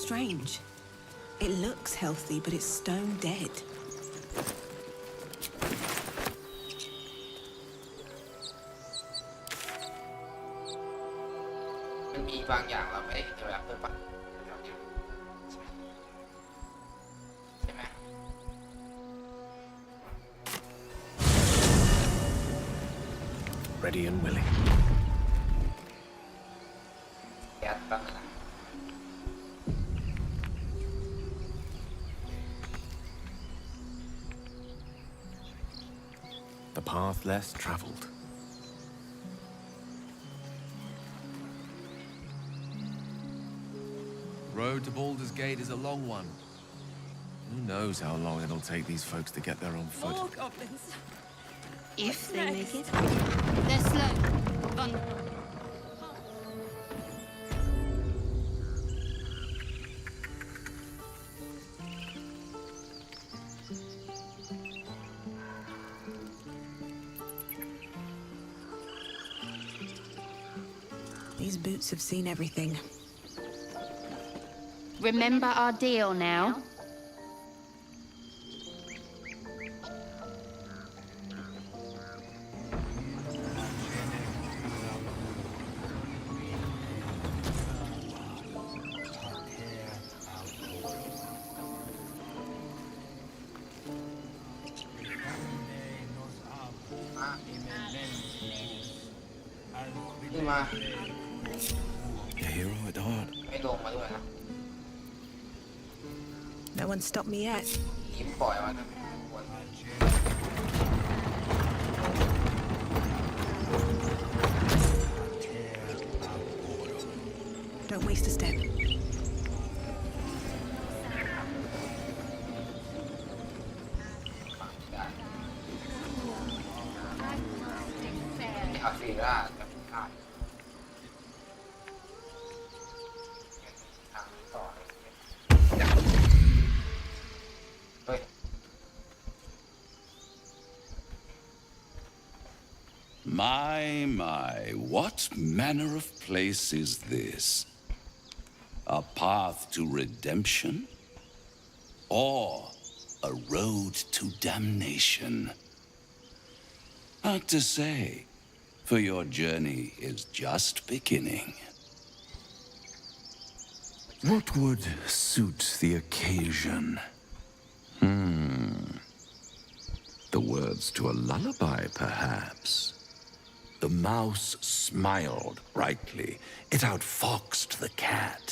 Strange. It looks healthy, but it's stone dead. มันมีบางอย่างเราไม่ได้เห็นในเวลาเพิ่มปะแถวเนี้ยใช่ไหม Ready and willing. แก๊สบ้างนะ The path less traveled. Road to Baldur's Gate is a long one. Who knows how long it'll take these folks to get there on foot. More goblins. If they make it. They're slow, vulnerable. These boots have seen everything. Remember our deal now? Your hero at heart. ไม่ลงมาด้วยนะ No one stopped me yet. ยิ้มปล่อยมานะ Don't waste a step. ไม่เอาซีร่าแบบพลาดทางต่อเฮ้ย My, what manner of place is this? A path to redemption? Or a road to damnation? Hard to say, for your journey is just beginning. What would suit the occasion? The words to a lullaby, perhaps. The mouse smiled brightly. It outfoxed the cat.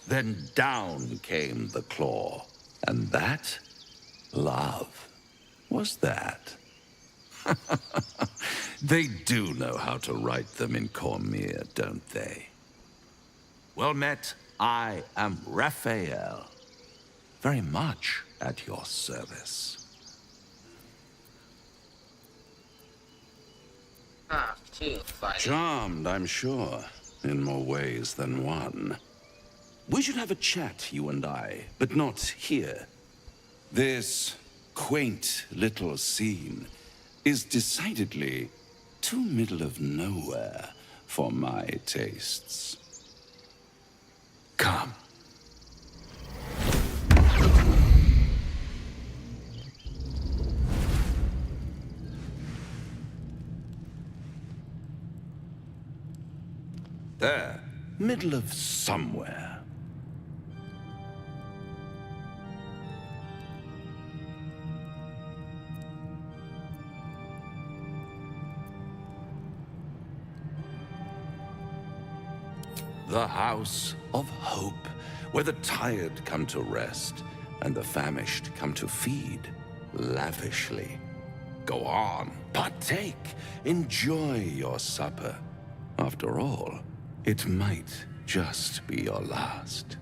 Then down came the claw. And that, love, was that. They do know how to write them in Cormier, don't they? Well met, I am Raphael. Very much at your service. Charmed, I'm sure, in more ways than one. We should have a chat, you and I, but not here. This quaint little scene is decidedly too middle of nowhere for my tastes. Come. There, middle of somewhere. The House of Hope, where the tired come to rest and the famished come to feed lavishly. Go on, partake, enjoy your supper. After all, it might just be your last.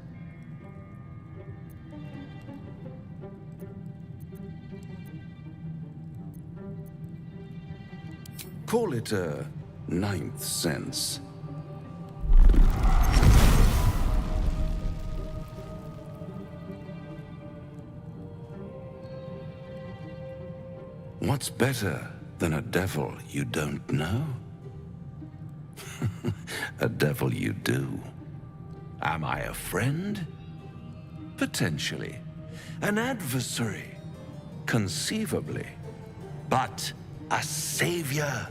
Call it a ninth sense. What's better than a devil you don't know? A devil you do. Am I a friend? Potentially. An adversary? Conceivably. But a savior?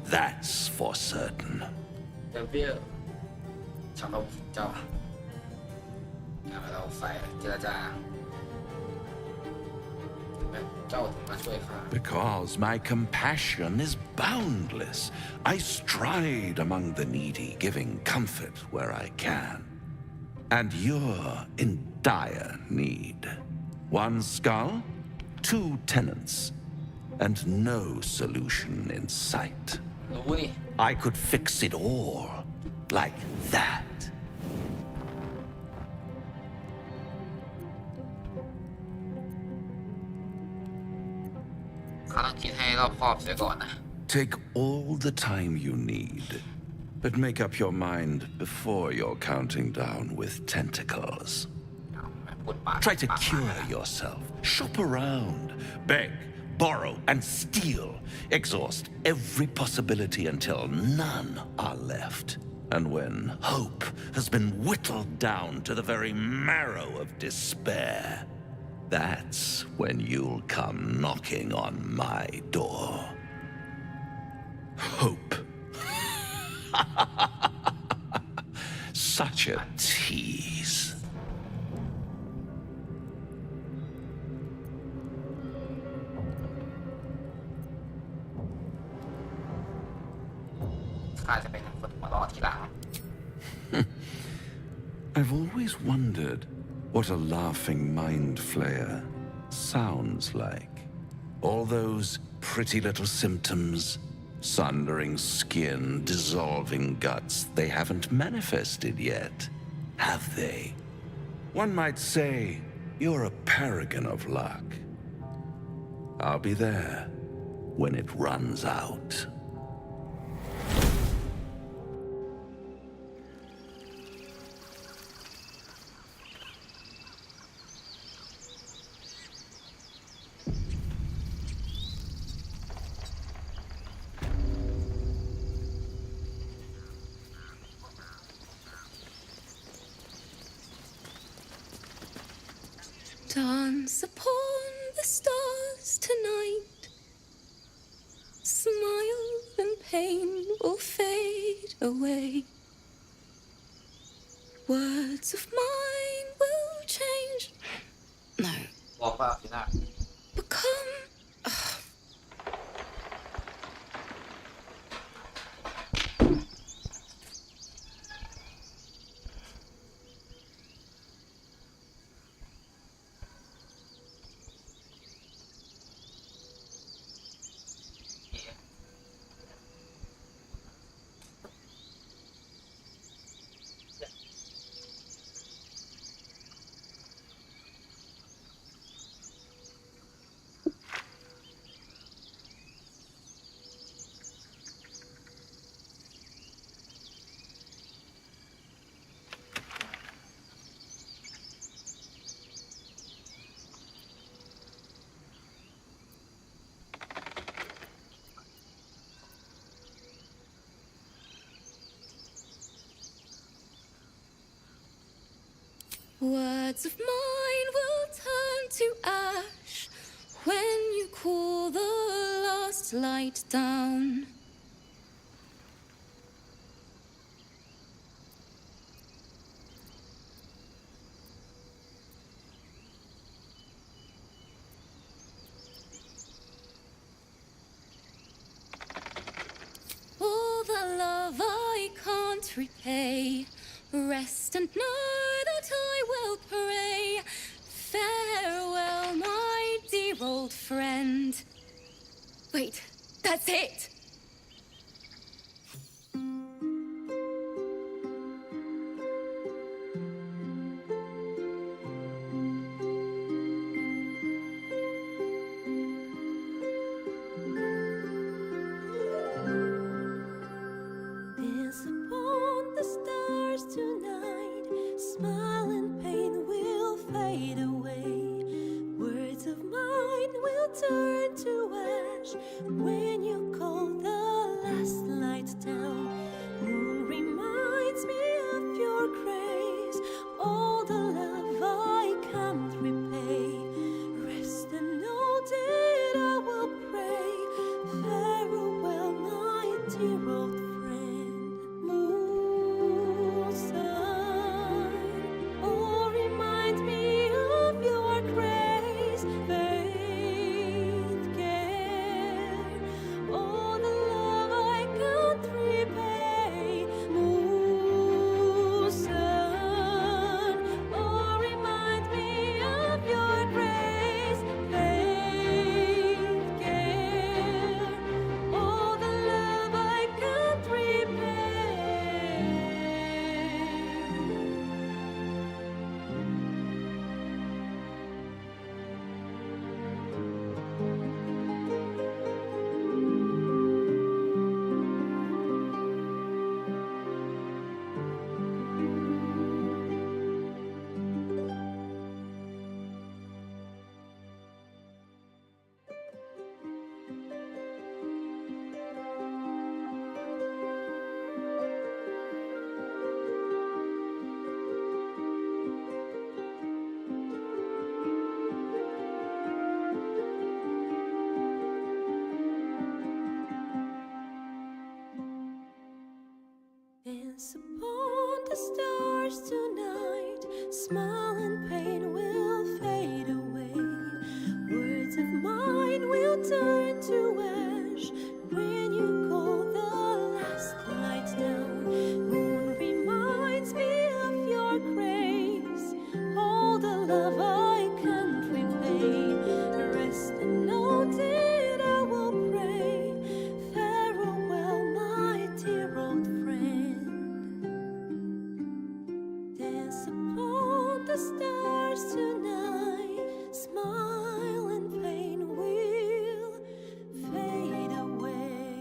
That's for certain. ชาวโลกเจ้าเราไฟเจรจาเจ้าถึงมาช่วยข้า Because my compassion is boundless. I stride among the needy, giving comfort where I can. And you're in dire need. One skull, two tenants, and no solution in sight. I could fix it all like that. ข้าต้องคิดให้รอบคอบเสียก่อนนะ Take all the time you need, but make up your mind before you're counting down with tentacles. Try to cure yourself. Shop around. Beg, borrow, and steal. Exhaust every possibility until none are left. And when hope has been whittled down to the very marrow of despair, that's when you'll come knocking on my door. Hope. Such a tease. ข้าจะเป็นคนหัวเราะทีหลัง I've always wondered what a laughing mind flayer sounds like. All those pretty little symptoms, sundering skin, dissolving guts, they haven't manifested yet, have they? One might say you're a paragon of luck. I'll be there when it runs out. Dance upon the stars tonight. Smile and pain will fade away. Words of mine will change. No. บอกว่าพี่นา Become. Words of mine will turn to ash when you cool the last light down. All the love I can't repay, rest and know that I will pray. Farewell, my dear old friend. Wait, that's it! Dance upon the stars tonight. Smile and pain will fade away. Words of mine will turn to ash when you call the last light down. Moon reminds me of your grace. All the love I can't repay. Rest and know that I will pray. Farewell, my dear old friend. Moon, sun, oh, remind me of your grace. Faith, care, all the love I can't repay. Moon, sun, oh, remind me of your grace. Faith, care, all the love I can't repay. Dance upon the stars tonight. Smile and pain will fade away. Words of mine will turn to ash when you call the last light down. Moon reminds me of your grace. All the love I can't repay. Rest and know that I will pray. Farewell, my dear old friend. Dance upon the stars tonight. Smile and pain will fade away.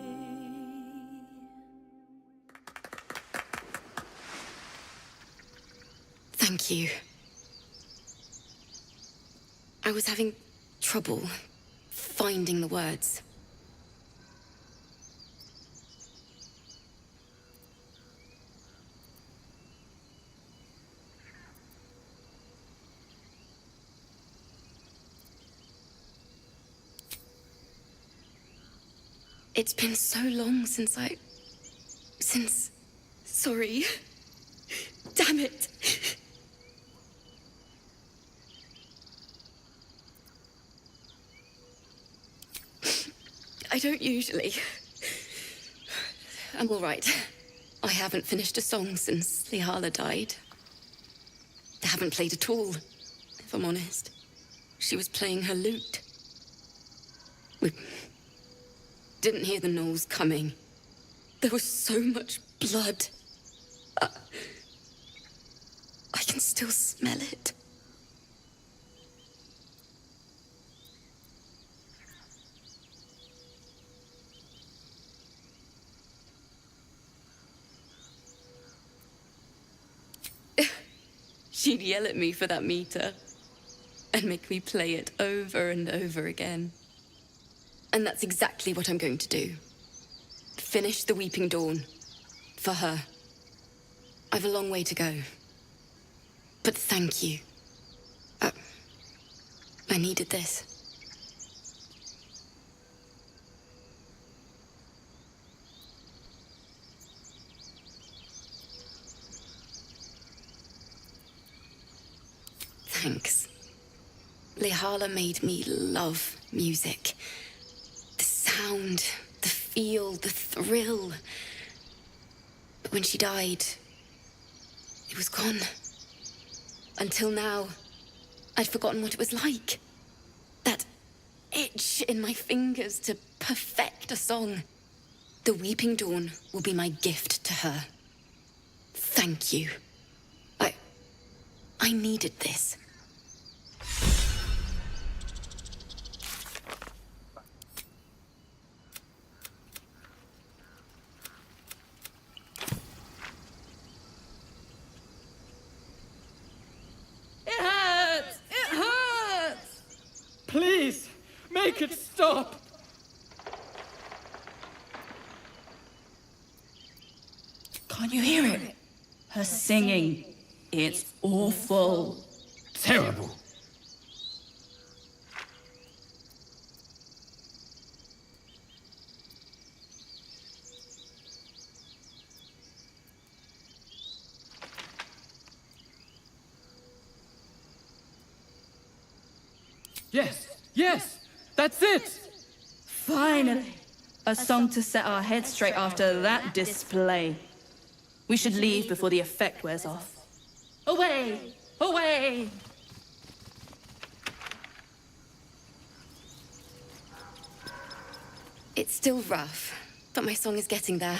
Thank you. I was having trouble finding the words. It's been so long since sorry. Damn it. I don't usually. I'm all right. I haven't finished a song since Lihala died. I haven't played at all, if I'm honest. She was playing her lute. We didn't hear the gnolls coming. There was so much blood. I can still smell it. She'd yell at me for that meter and make me play it over and over again. And that's exactly what I'm going to do. Finish the Weeping Dawn. For her. I've a long way to go. But thank you. I needed this. Thanks. Lehala made me love music. The sound, the feel, the thrill. But when she died, it was gone. Until now, I'd forgotten what it was like. That itch in my fingers to perfect a song. The Weeping Dawn will be my gift to her. Thank you. I needed this. It hurts! It hurts! Please, make it stop! Can't you hear it? Her singing. It's awful. Terrible. Yes, yes, that's it! Finally! A song to set our heads straight after that display. We should leave before the effect wears off. Away! Away! It's still rough, but my song is getting there.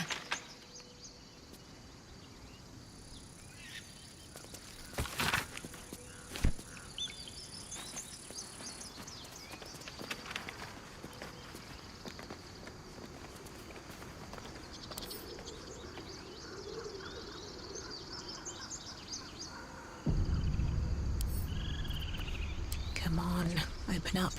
Come on, open up.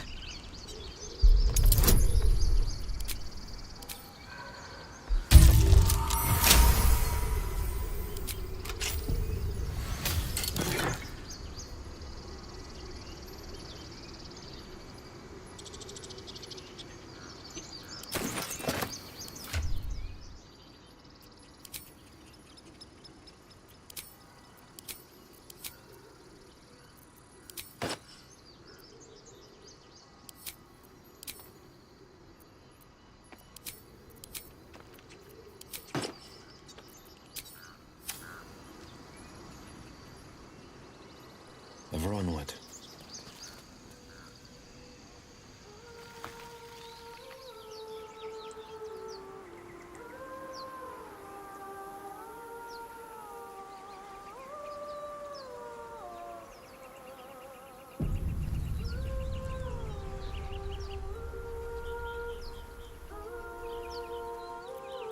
Ever onward.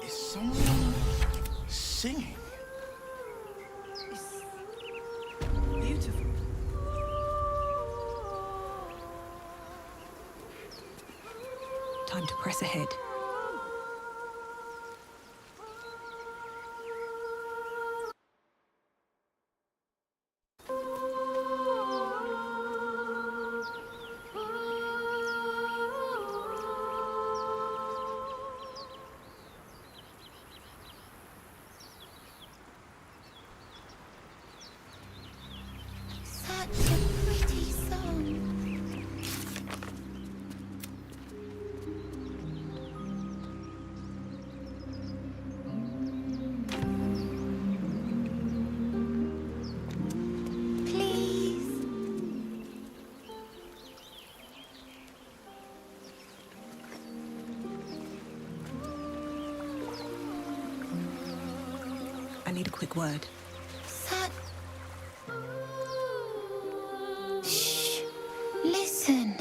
Is someone singing? Beautiful. Time to press ahead. Such a pretty song. Please. I need a quick word. Shh. Listen.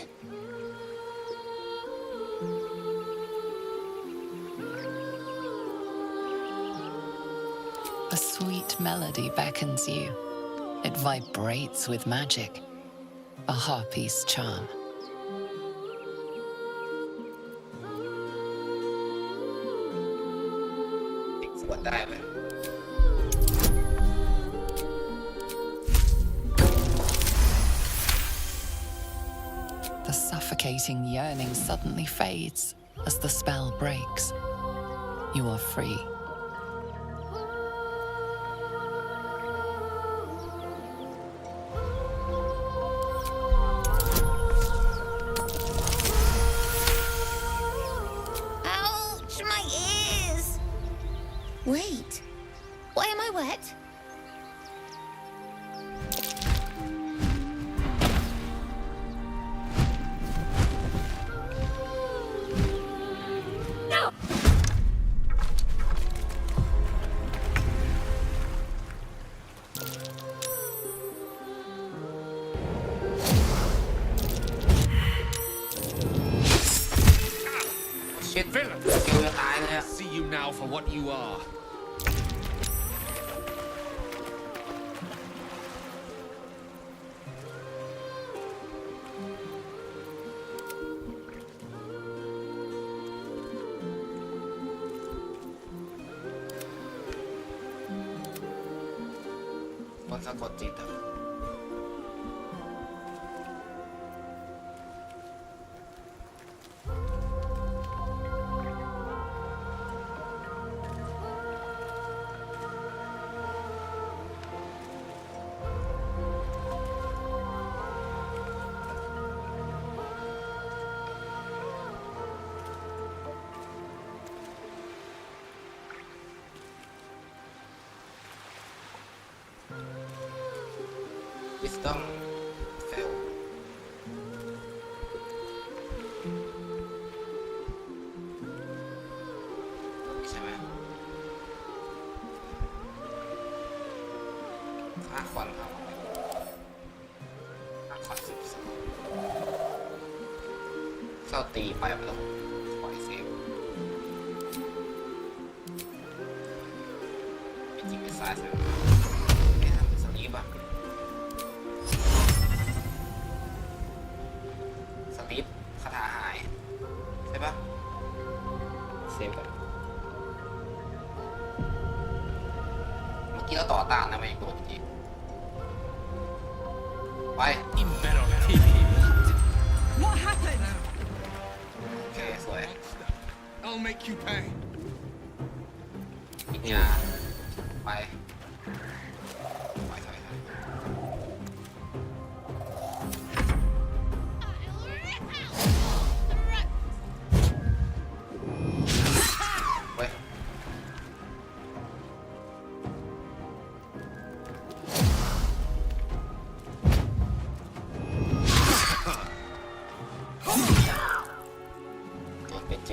A sweet melody beckons you. It vibrates with magic. A harpy's charm. suffocating yearning suddenly fades as the spell breaks. You are free. Ouch, my ears! Wait, why am I wet? Shit, Villain! เกลจะตายเลยอะ See you now for what you are. คนสะกดจิตอะWisdom fail ใช่ไหมค่าควันเอาค่าควัน12เราตีไปมันต้องปล่อยเซฟเป็นจริงเป็นสายใช่ไหมไม่ทำเป็นสลีปอะสลีปคาถาหายใช่ปะเซฟก่อนเมื่อกี้เราต่อต้านนะไม่โดนจริงไป What happened? โอเคสวย I'll make you pay. ปิญญาไปถอยเว้ยโดนเป็น7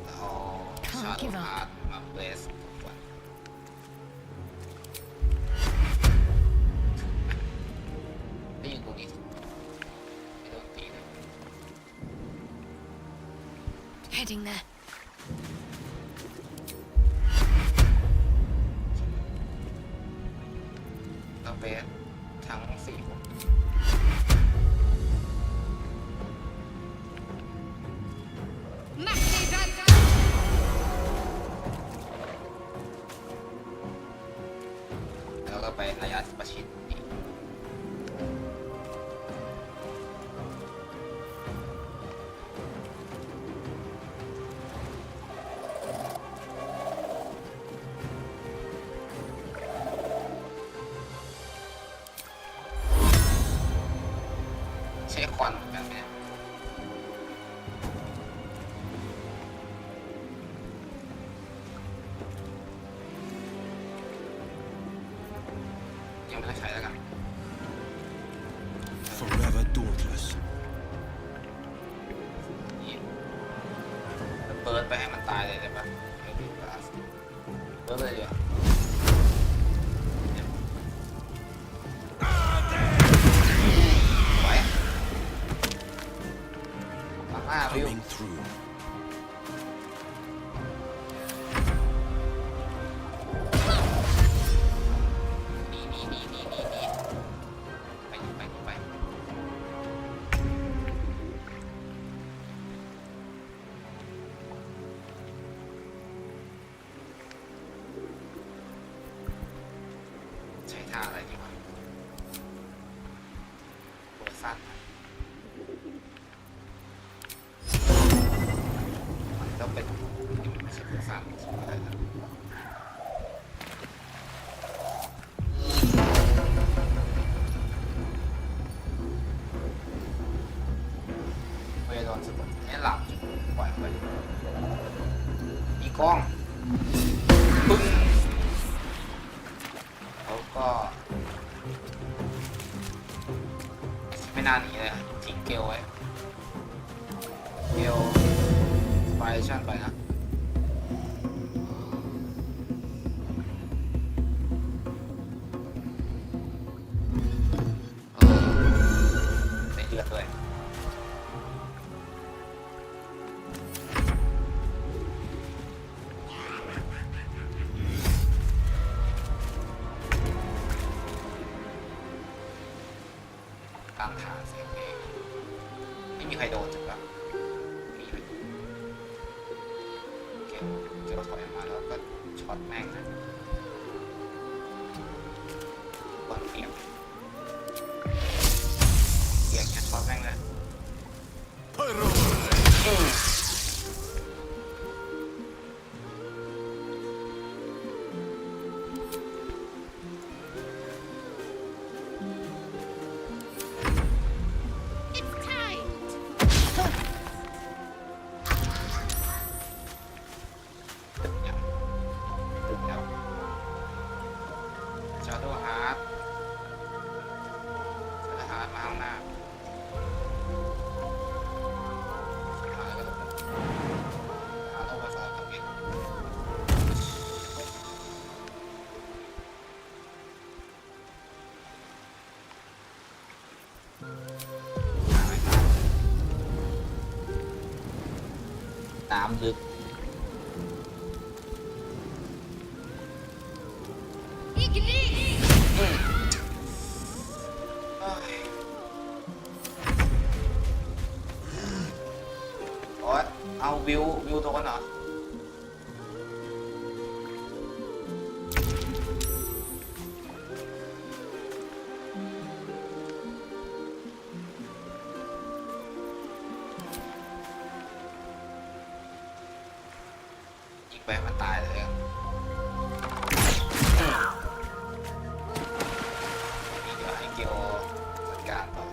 แล้วชาร์จอาร์ตมาเบสก่อนได้ยินตรงนี้ไม่โดนตีเลย Heading there. เราเบสทั้ง4คนแล้วก็ไประยะประชิดอีกใช้ควันเหมือนกันไหมเนี่ยยังไม่ได้ใช้แล้วกัน Forever dauntless. นี่เปิดไปให้มันตายเลยได้ปะไม่ดีกว่าเปิดเลยดีกว่าไหวมาวิว Coming through. ไปใช้ท่าอะไรดีวะโคสั้น ต้องเป็นสิบสามอะไรนะโดนสะกดนี่หลับปล่อยไปมีกล้องปึ้งแล้วก็ไม่น่าหนีเลยทิ้งเกลไว้เกลไปชั่นไปนะใส่เลือดด้วยตามฐานเสียงเพลงไม่มีใครโดนจังปะมีไหมเกลถอยมาแล้วก็ช็อตแม่งนะบอลเปียกแค่ช็อตแม่งเลยมาข้างหน้าโลไฟฟ้ากับเองน้ำลึกเอาวิวโดนเหรอยิงไปมันตายเลยอ่ะนี่เดี๋ยวให้เกียวจัดการต่อ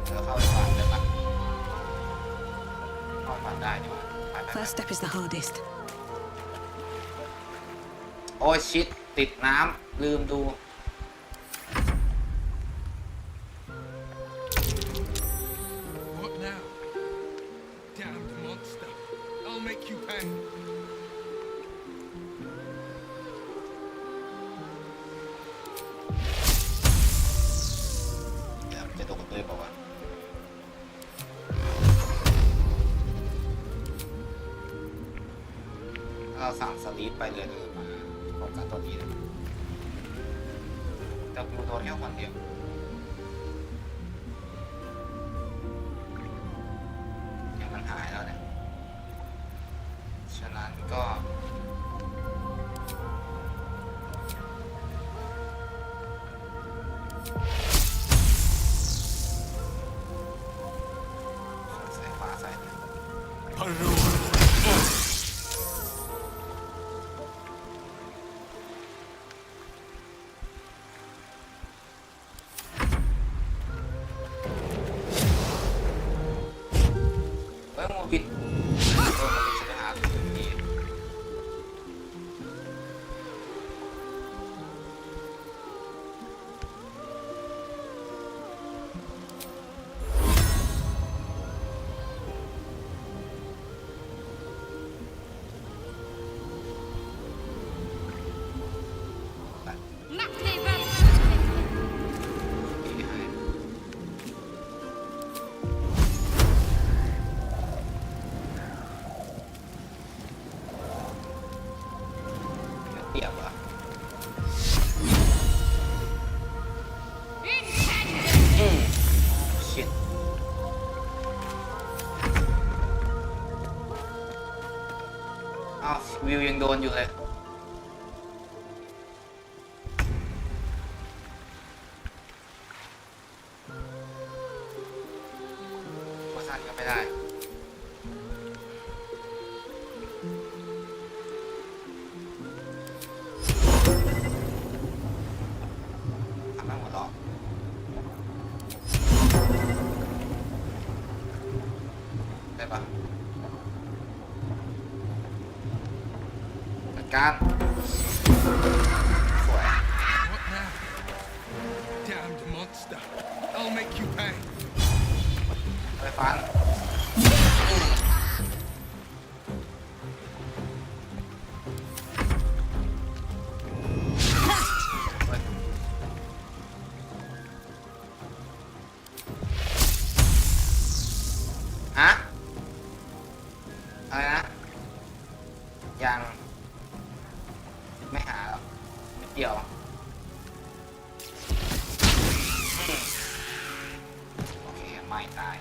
เดี๋ยวเข้าไปผ่านได้ปะFirst step is the hardest. โอ้ชิดติดน้ำลืมดู What now? Damned monster! I'll make you pay. เดี๋ยวจะโดนเลยบอกว่าเราสั่งสลีปไปเลยมาโฟกัสตัวนี้เลยแต่วิวโดนแค่คนเดียวยังมันหายแล้วเนี่ยฉะนั้นก็ใส่ฟ้าใส่พารุปิดจะหาตัวนี้เปียกว่ะชิตอ้าววิวยังโดนอยู่เลย านก็ไม่ได้ทำได้หมดหรอกได้ปะจัดการสวย What now? Damned monster. I'll make you pay. ไปฟันฮะอะไรนะยังไม่หาหรอกนิดเดียวโอเคไม่ตาย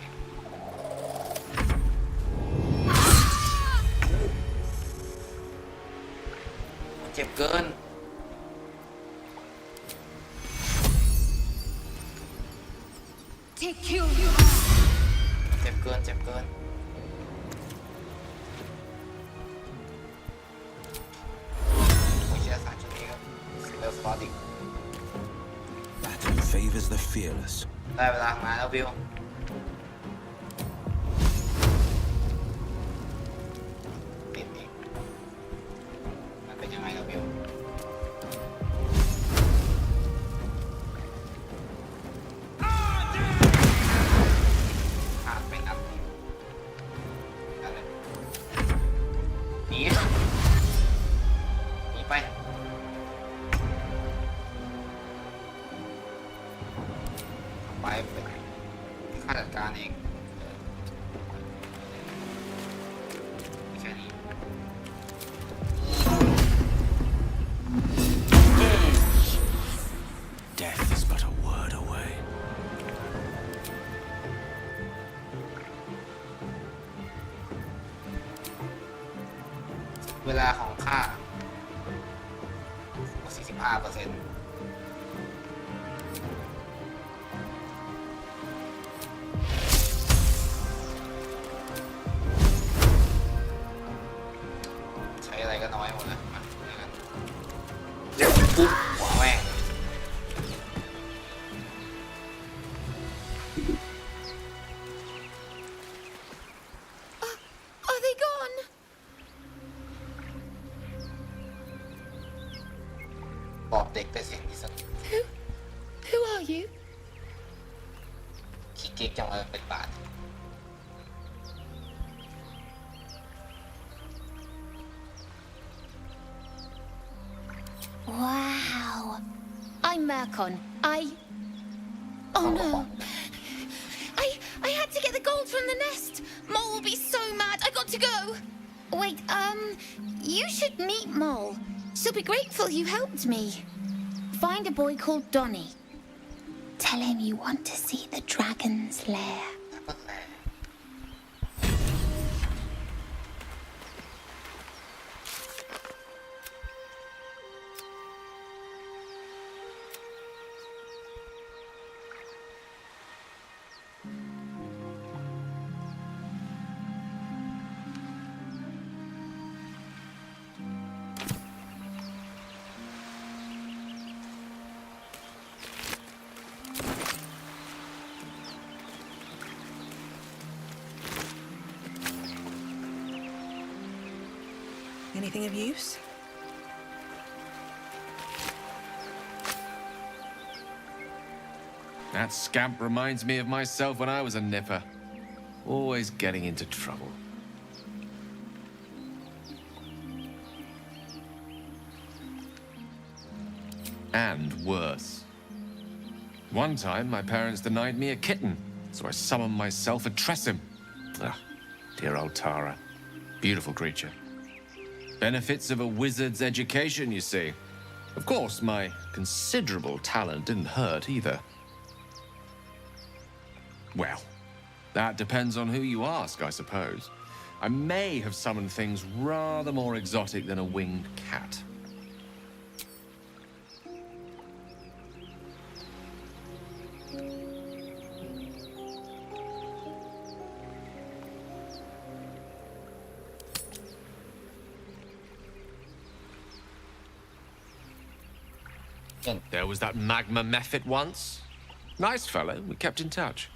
เจ็บเกินเจ็บเกินเจ็บเกินวิทยาศาสตร์ชุดนี้ครับเบลฟอร์ดิก Battle favors the fearless. ได้เวลามาแล้วบิวติดอีกมันเป็นยังไงแล้วบิวขาดเป็นอันนี้อะไรหนีไปไปเป็นข้าจัดการเองแค่นี้Death is but a word away. เวลาของข้า 45% ใช้อะไรก็น้อยหมดแล้วมาดูกันปุ๊บหัวแม่ง Are they gone? บอกเด็กไปเสียงที่สุด Who are you? ขี้เก๊กจังเลยเป็นบาท Wow. I'm Mercon. Oh no. I had to get the gold from the nest. Mole will be so mad. I got to go. Wait, you should meet Mole. She'll be grateful you helped me. Find a boy called Donny. Tell him you want to see the dragon's lair. Anything of use? That scamp reminds me of myself when I was a nipper. Always getting into trouble. And worse. One time, my parents denied me a kitten, so I summoned myself a Tressim. Ah, dear old Tara. Beautiful creature. Benefits of a wizard's education, you see. Of course, my considerable talent didn't hurt either. Well, that depends on who you ask, I suppose. I may have summoned things rather more exotic than a winged cat. There was that magma method once. Nice fellow, we kept in touch.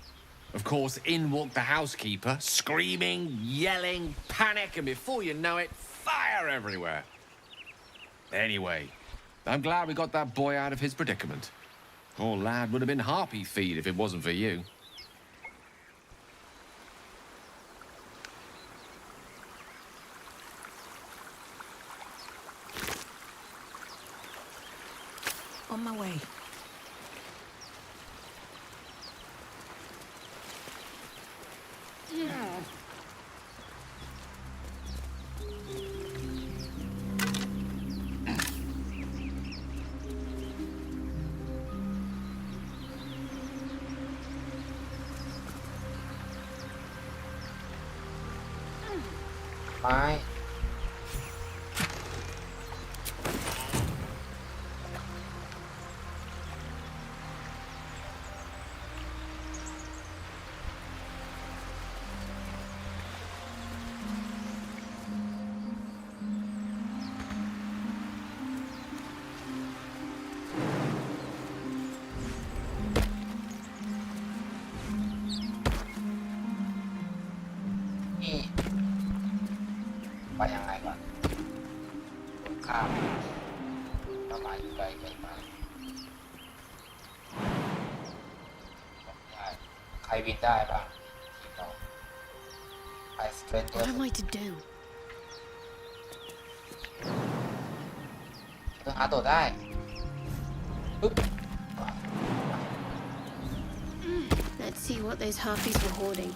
Of course, in walked the housekeeper, screaming, yelling, panic, and before you know it, fire everywhere. Anyway, I'm glad we got that boy out of his predicament. Poor lad would have been harpy feed if it wasn't for you. On my way. Bye. Hey. ไปยังไงก่อนข้ามเข้ามาอยู่ไกลเกินไปได้ใครบินได้บ้างทีมเราใครสเตรนเจอ What ร์ am I to do? ต้องหาตัวได้ปึ๊บ Let's see what those harpies were hoarding.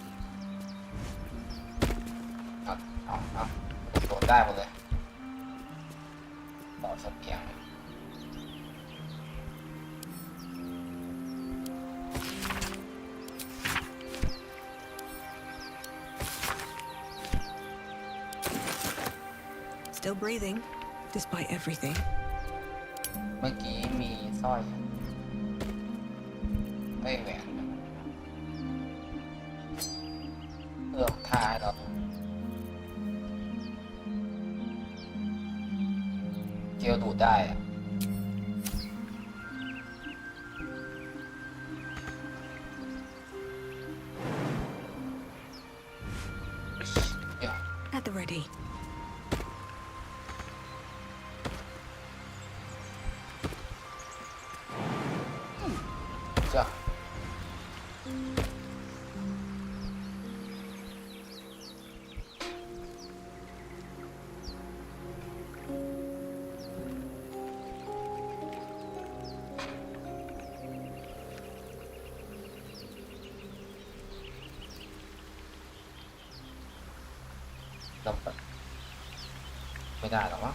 เอาโดดได้หมดเลยต่อเสบียง Still breathing, despite everything. เมื่อกี้มีสร้อยไม่แหวนเลือกท่าให้เราเจียวดูดได้อะAt the ready. จ้ะลงไปไม่ได้หรอวะ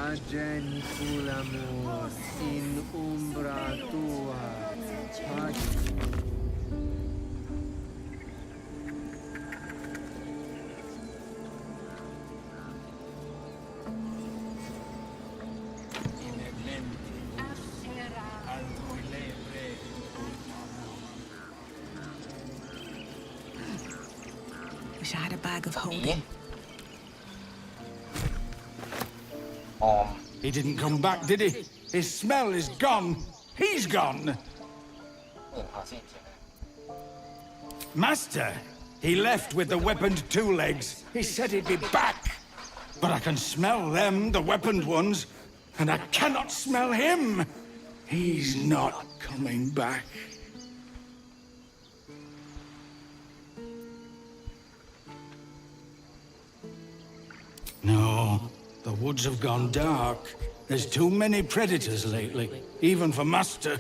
Ageniculamos in umbra tua. Wish I had a bag of holding. He didn't come back, did he? His smell is gone. He's gone. Master, he left with the weaponed two legs. He said he'd be back. But I can smell them, the weaponed ones, and I cannot smell him. He's not coming back. No, the woods have gone dark. There's too many predators lately, even for Master.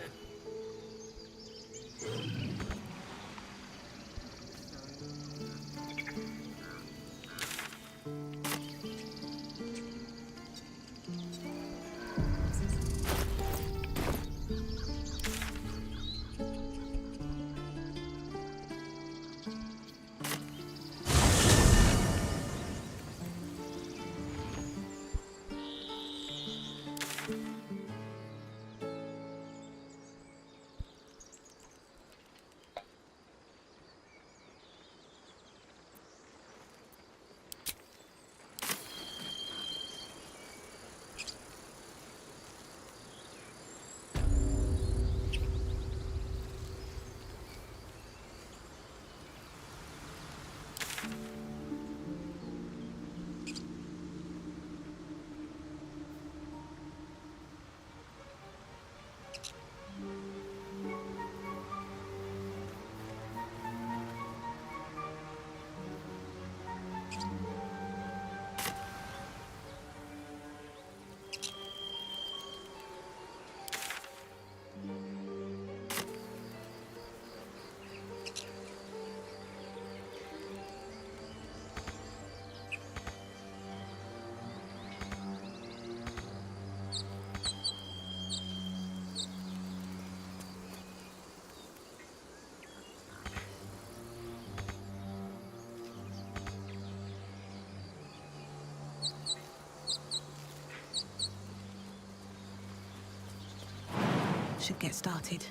should get started.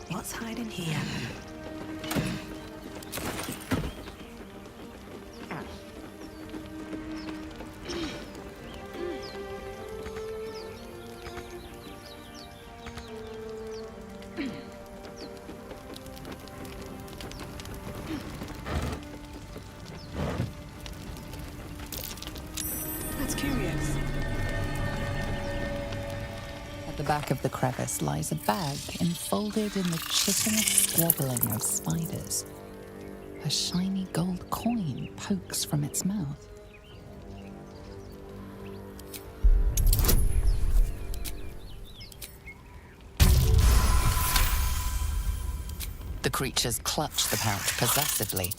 What's hiding here? That's curious. At the back of the crevice lies a bag enfolded in the chitinous squabbling of spiders. A shiny gold coin pokes from its mouth. The creatures clutch the pouch possessively.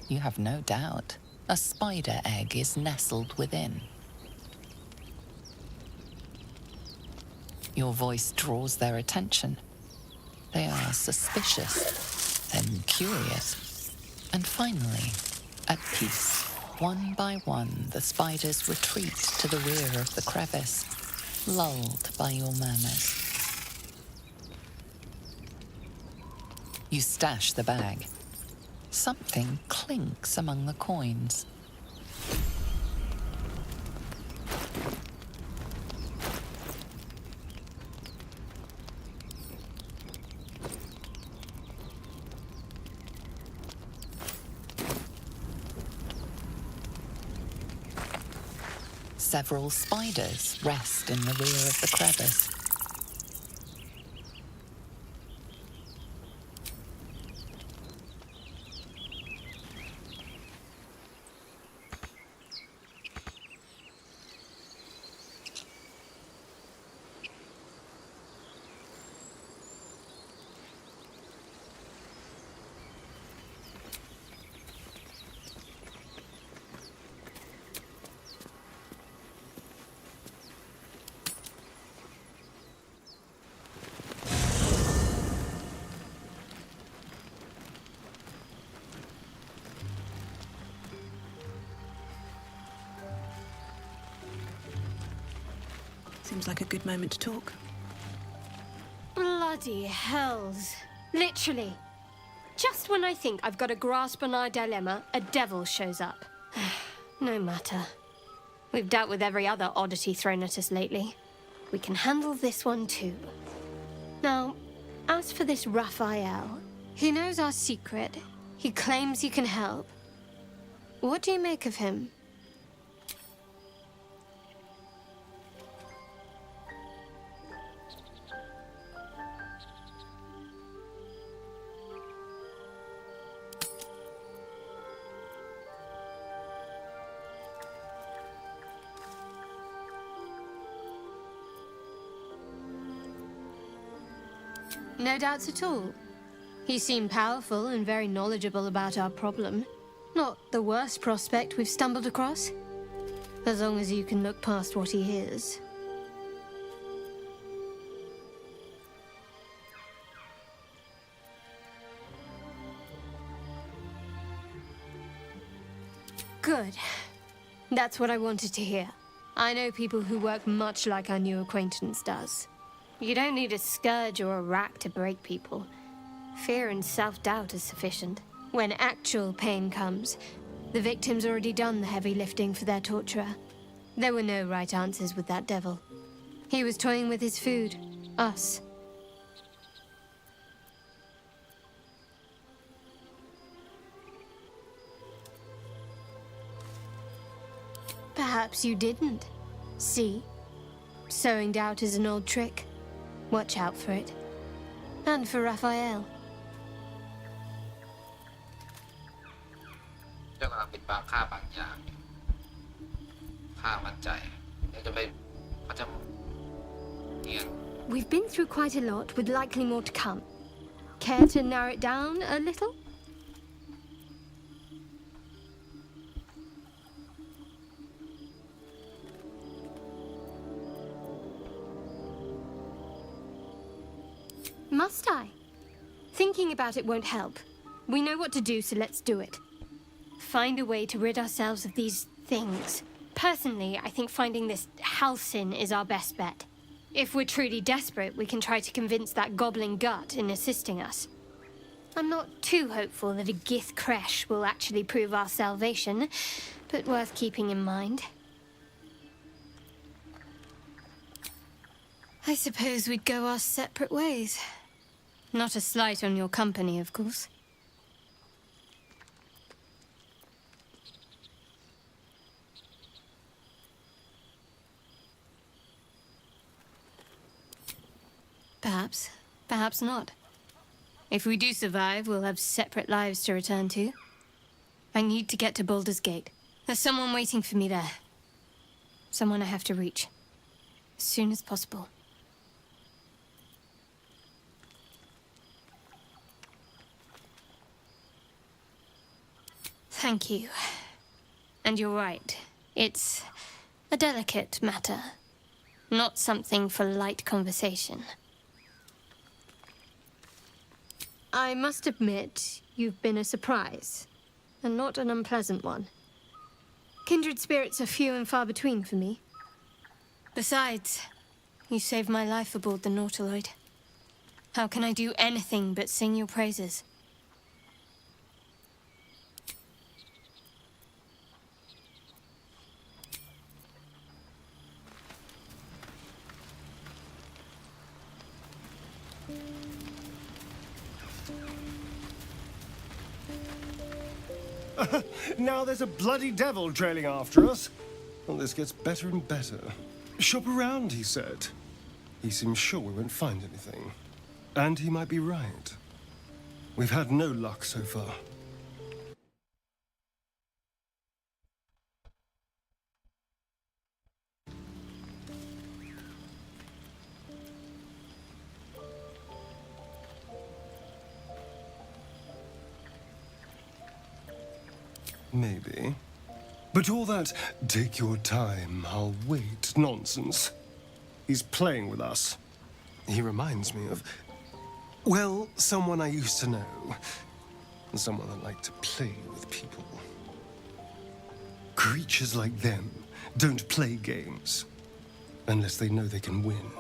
You have no doubt a spider egg is nestled within. Your voice draws their attention. They are suspicious, then curious, and finally, at peace. One by one, the spiders retreat to the rear of the crevice, lulled by your murmurs. You stash the bag. Something clinks among the coins. Several spiders rest in the rear of the crevice. Seems like a good moment to talk. Bloody hells. Literally. Just when I think I've got a grasp on our dilemma, a devil shows up. No matter. We've dealt with every other oddity thrown at us lately. We can handle this one too. Now, as for this Raphael, he knows our secret. He claims he can help. What do you make of him? No doubts at all. He seemed powerful and very knowledgeable about our problem. Not the worst prospect we've stumbled across. As long as you can look past what he is. Good. That's what I wanted to hear. I know people who work much like our new acquaintance does. You don't need a scourge or a rack to break people. Fear and self-doubt is sufficient. When actual pain comes, the victim's already done the heavy lifting for their torturer. There were no right answers with that devil. He was toying with his food. Us. Perhaps you didn't. See? Sowing doubt is an old trick. Watch out for it. And for Raphael. เจ้ากำลังปิดบังข้าบางอย่างข้ามั่นใจเดี๋ยวจะไปเขาจะเนียน We've been through quite a lot, with likely more to come. Care to narrow it down a little? Must I? Thinking about it won't help. We know what to do, so let's do it. Find a way to rid ourselves of these things. Personally, I think finding this Halcyon is our best bet. If we're truly desperate, we can try to convince that goblin gut in assisting us. I'm not too hopeful that a Gith Kresh will actually prove our salvation, but worth keeping in mind. I suppose we'd go our separate ways. Not a slight on your company, of course. Perhaps. Perhaps not. If we do survive, we'll have separate lives to return to. I need to get to Baldur's Gate. There's someone waiting for me there. Someone I have to reach. As soon as possible. Thank you. And you're right. It's a delicate matter. Not something for light conversation. I must admit, you've been a surprise, and not an unpleasant one. Kindred spirits are few and far between for me. Besides, you saved my life aboard the Nautiloid. How can I do anything but sing your praises? Now there's a bloody devil trailing after us. Well, this gets better and better. Shop around, he said. He seems sure we won't find anything. And he might be right. We've had no luck so far. Maybe. But all that, take your time, I'll wait nonsense. He's playing with us. He reminds me of, well, someone I used to know. Someone that liked to play with people. Creatures like them don't play games unless they know they can win.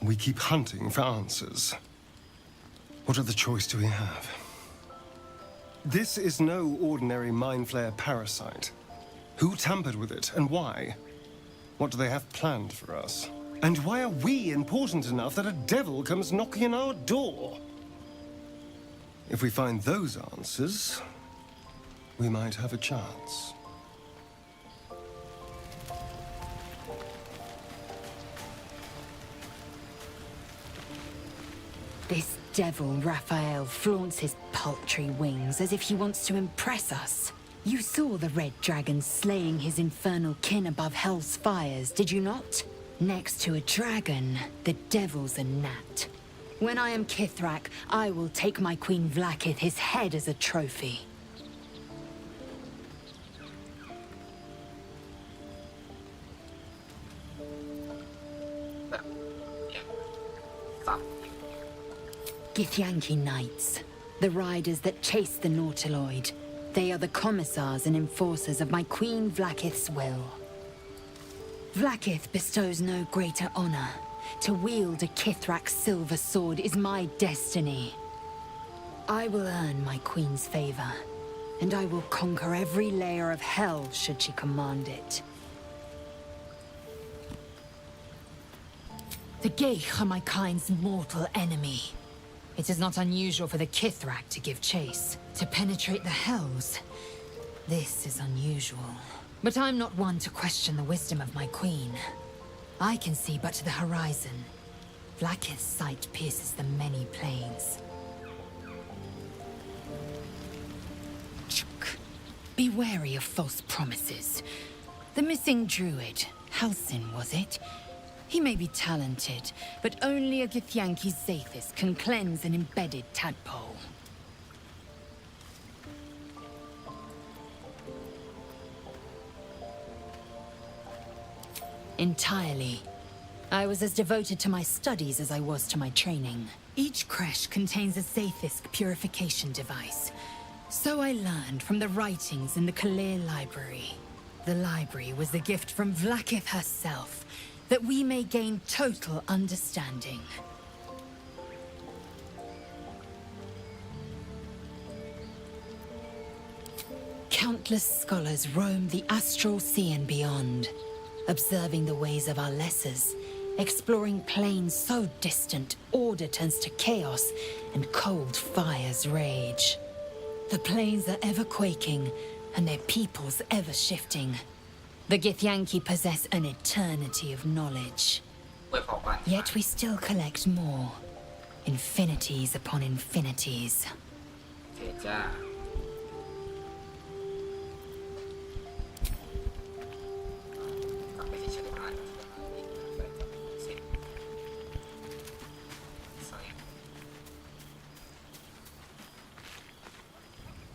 We keep hunting for answers. What other choice do we have? This is no ordinary mind flare parasite. Who tampered with it, and why? What do they have planned for us? And why are we important enough that a devil comes knocking on our door? If we find those answers, we might have a chance. This devil, Raphael, flaunts his paltry wings as if he wants to impress us. You saw the red dragon slaying his infernal kin above hell's fires, did you not? Next to a dragon, the devil's a gnat. When I am Kithrak, I will take my Queen Vlaakith his head as a trophy. Githyanki Knights, the riders that chase the Nautiloid. They are the commissars and enforcers of my Queen Vlaakith's will. Vlaakith bestows no greater honor. To wield a Kithrak silver sword is my destiny. I will earn my Queen's favor, and I will conquer every layer of hell should she command it. The Geich are my kind's mortal enemy. It is not unusual for the Kithrak to give chase, to penetrate the hells. This is unusual. But I'm not one to question the wisdom of my queen. I can see but to the horizon. Vlaakith's sight pierces the many plains. Be wary of false promises. The missing druid, Halsin, was it? He may be talented, but only a Githyanki Zathis can cleanse an embedded tadpole. Entirely. I was as devoted to my studies as I was to my training. Each creche contains a Zathisk purification device. So I learned from the writings in the Kalir Library. The library was a gift from Vlaakith herself, that we may gain total understanding. Countless scholars roam the astral sea and beyond, observing the ways of our lessers, exploring planes so distant order turns to chaos and cold fires rage. The plains are ever quaking, and their peoples ever shifting. The Githyanki possess an eternity of knowledge. Yet we still collect more. Infinities upon infinities.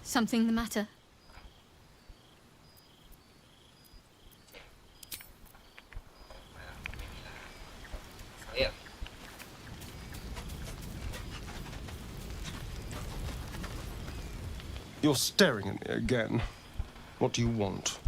Something the matter? You're staring at me again. What do you want?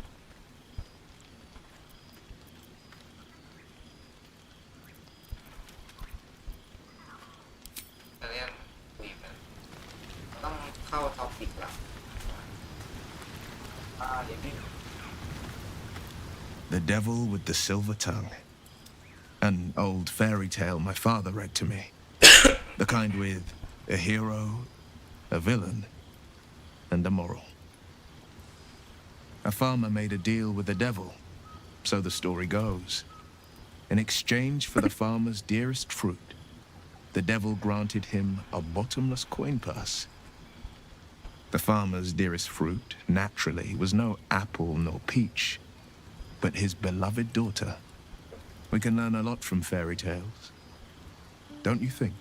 The Devil with the Silver Tongue. An old fairy tale my father read to me. The kind with a hero, a villain, and a moral. A farmer made a deal with the devil, so the story goes. In exchange for the farmer's dearest fruit, the devil granted him a bottomless coin purse. The farmer's dearest fruit, naturally, was no apple nor peach, but his beloved daughter. We can learn a lot from fairy tales, don't you think?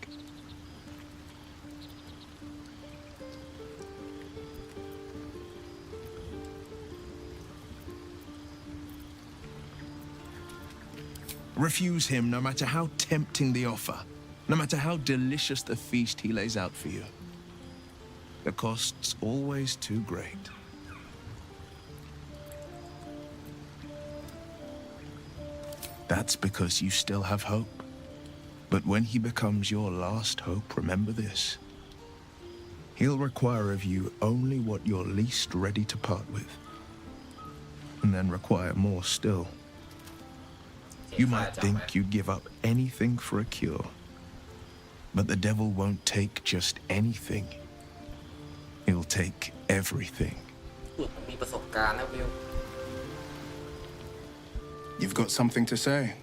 Refuse him no matter how tempting the offer, no matter how delicious the feast he lays out for you. The cost's always too great. That's because you still have hope. But when he becomes your last hope, remember this. He'll require of you only what you're least ready to part with, and then require more still. You might think you'd give up anything for a cure, but the devil won't take just anything. He'll take everything. You've got something to say?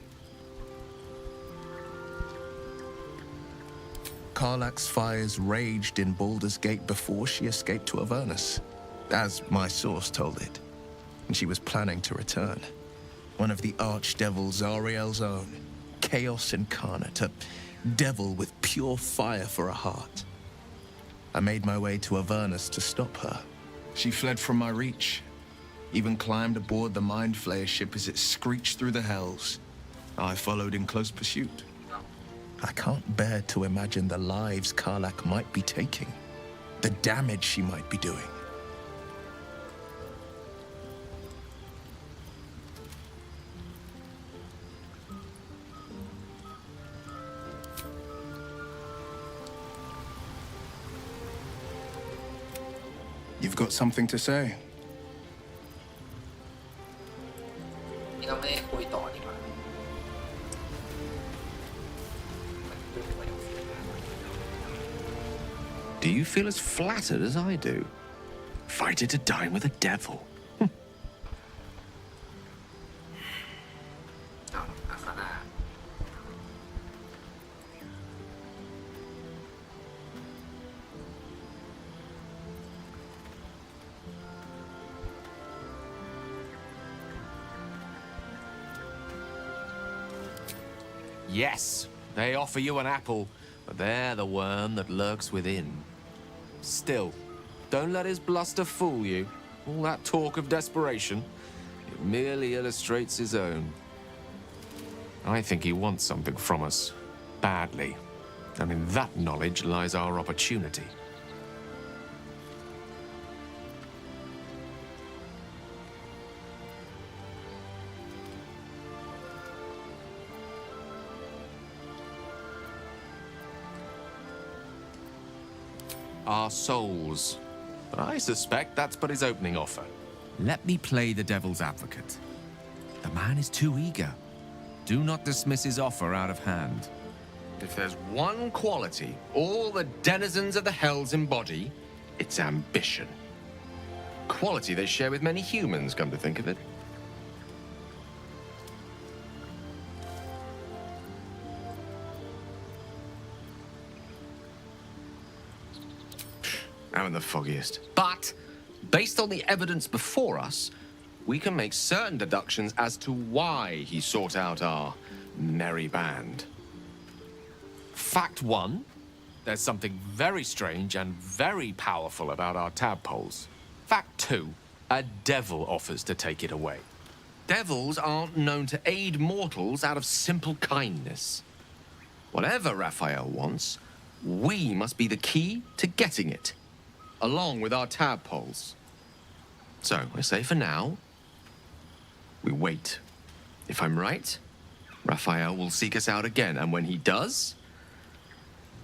Karlach's fires raged in Baldur's Gate before she escaped to Avernus, as my source told it, and she was planning to return. One of the archdevils Ariel's own, chaos incarnate, a devil with pure fire for a heart. I made my way to Avernus to stop her. She fled from my reach, even climbed aboard the Mind Flayer ship as it screeched through the hells. I followed in close pursuit. I can't bear to imagine the lives Karlach might be taking, the damage she might be doing. You've got something to say? feel as flattered as I do. Invited to dine with a devil. Yes, they offer you an apple, but they're the worm that lurks within. Still, don't let his bluster fool you. All that talk of desperation, it merely illustrates his own. I think he wants something from us, badly, and in that knowledge lies our opportunity. Our souls. But I suspect that's but his opening offer. Let me play the devil's advocate. The man is too eager. Do not dismiss his offer out of hand. If there's one quality all the denizens of the hells embody, it's ambition. Quality they share with many humans, come to think of it. I'm the foggiest. But, based on the evidence before us, we can make certain deductions as to why he sought out our merry band. Fact 1, there's something very strange and very powerful about our tadpoles. Fact 2, a devil offers to take it away. Devils aren't known to aid mortals out of simple kindness. Whatever Raphael wants, we must be the key to getting it, along with our tadpoles. So, I say for now, we wait. If I'm right, Raphael will seek us out again, and when he does,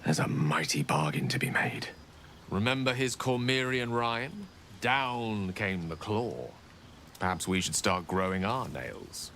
there's a mighty bargain to be made. Remember his Cormyrean rhyme? Down came the claw. Perhaps we should start growing our nails.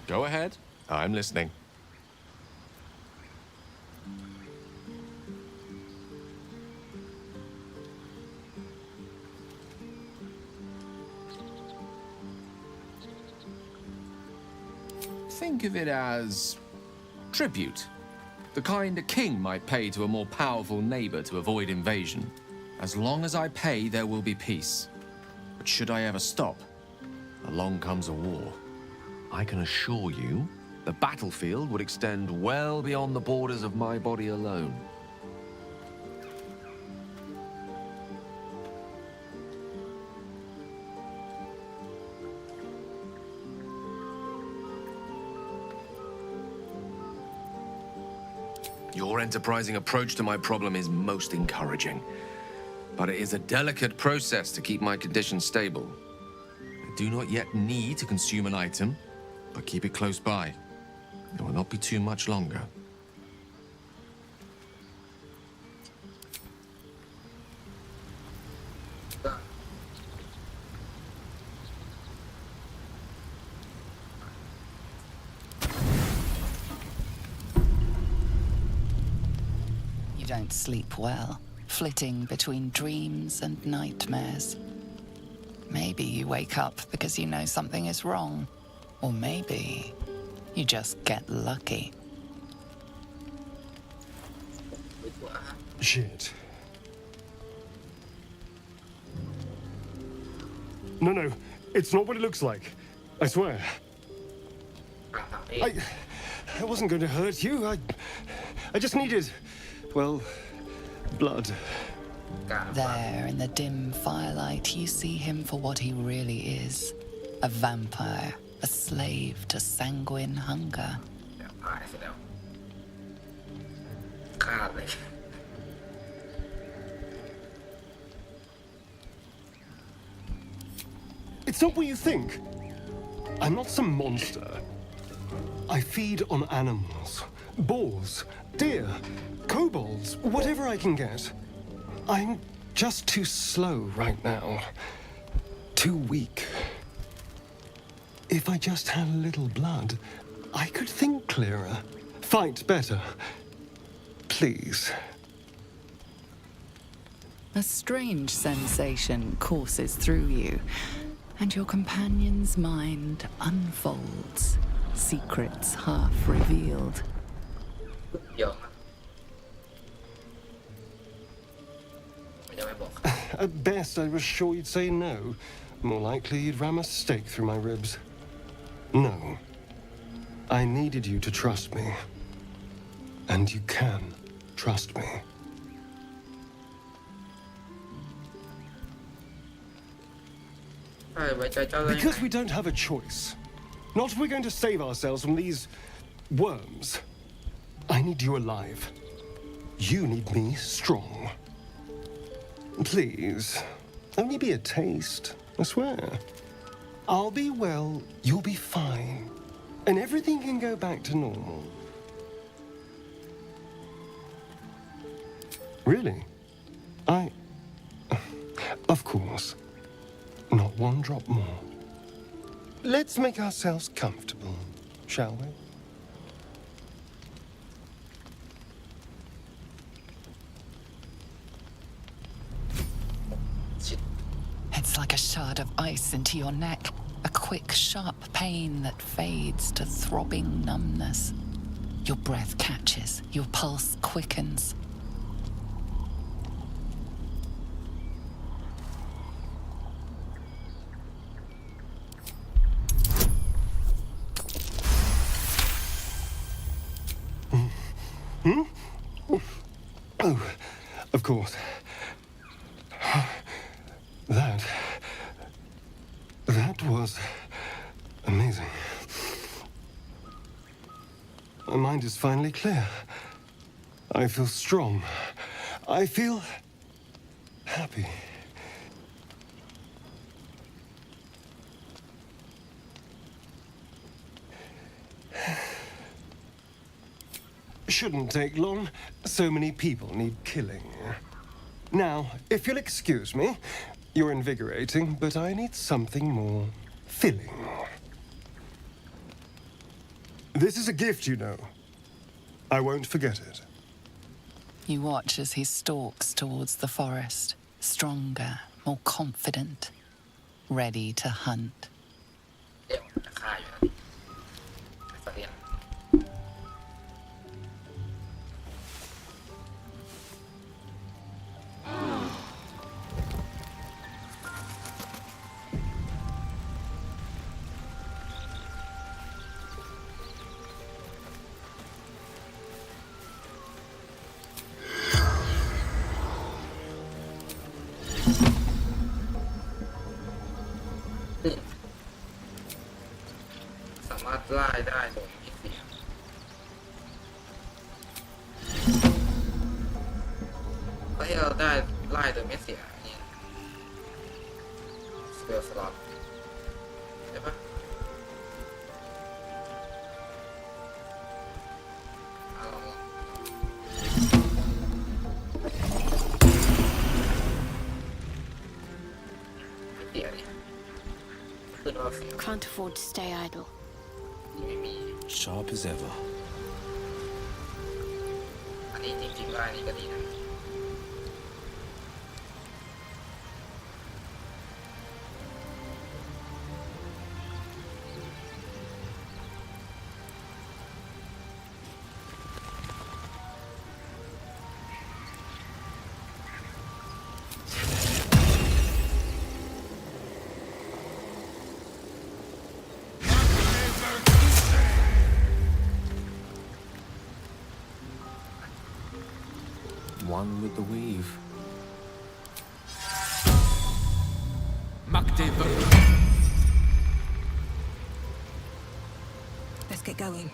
Go ahead. I'm listening. Think of it as tribute. The kind a king might pay to a more powerful neighbor to avoid invasion. As long as I pay, there will be peace. But should I ever stop, along comes a war. I can assure you, the battlefield would extend well beyond the borders of my body alone. Your enterprising approach to my problem is most encouraging, but it is a delicate process to keep my condition stable. I do not yet need to consume an item, but keep it close by. It will not be too much longer. You don't sleep well, flitting between dreams and nightmares. Maybe you wake up because you know something is wrong. Or maybe you just get lucky. Shit. No, it's not what it looks like. I swear. I wasn't going to hurt you. I just needed, well, blood. There, in the dim firelight, you see him for what he really is. A vampire. A slave to sanguine hunger. ฆ่าเลย It's not what you think. I'm not some monster. I feed on animals, boars, deer, kobolds, whatever I can get. I'm just too slow right now. Too weak. If I just had a little blood, I could think clearer, fight better. Please. A strange sensation courses through you, and your companion's mind unfolds, secrets half revealed. เดี๋ยวมันจะไม่บอก At best, I was sure you'd say no. More likely, you'd ram a stake through my ribs. No. I needed you to trust me. And you can trust me. Because we don't have a choice. Not if we're going to save ourselves from these worms. I need you alive. You need me strong. Please, only be a taste, I swear. I'll be well, you'll be fine, and everything can go back to normal. Really? Of course. Not one drop more. Let's make ourselves comfortable, shall we? It's like a shard of ice into your neck, a quick, sharp pain that fades to throbbing numbness. Your breath catches, your pulse quickens. Oh, of course. That was amazing. My mind is finally clear. I feel strong. I feel happy. Shouldn't take long. So many people need killing. Now, if you'll excuse me, you're invigorating, but I need something more filling. This is a gift, you know. I won't forget it. You watch as he stalks towards the forest, stronger, more confident, ready to hunt. เดี๋ยวจะฆ่าอยู่นะเสลียง สามารถไล่ได้โดยไม่เสียก็ให้เราได้ไล่โดยไม่เสียนี่สเปลสล็อตใช่ปะลองไม่เสียนี่ขึ้นว่าเสีย Can't afford to stay idle. Sharp as ever. อันนี้จริงๆไล่นี่ก็ดีนะ One with the weave. Let's get going.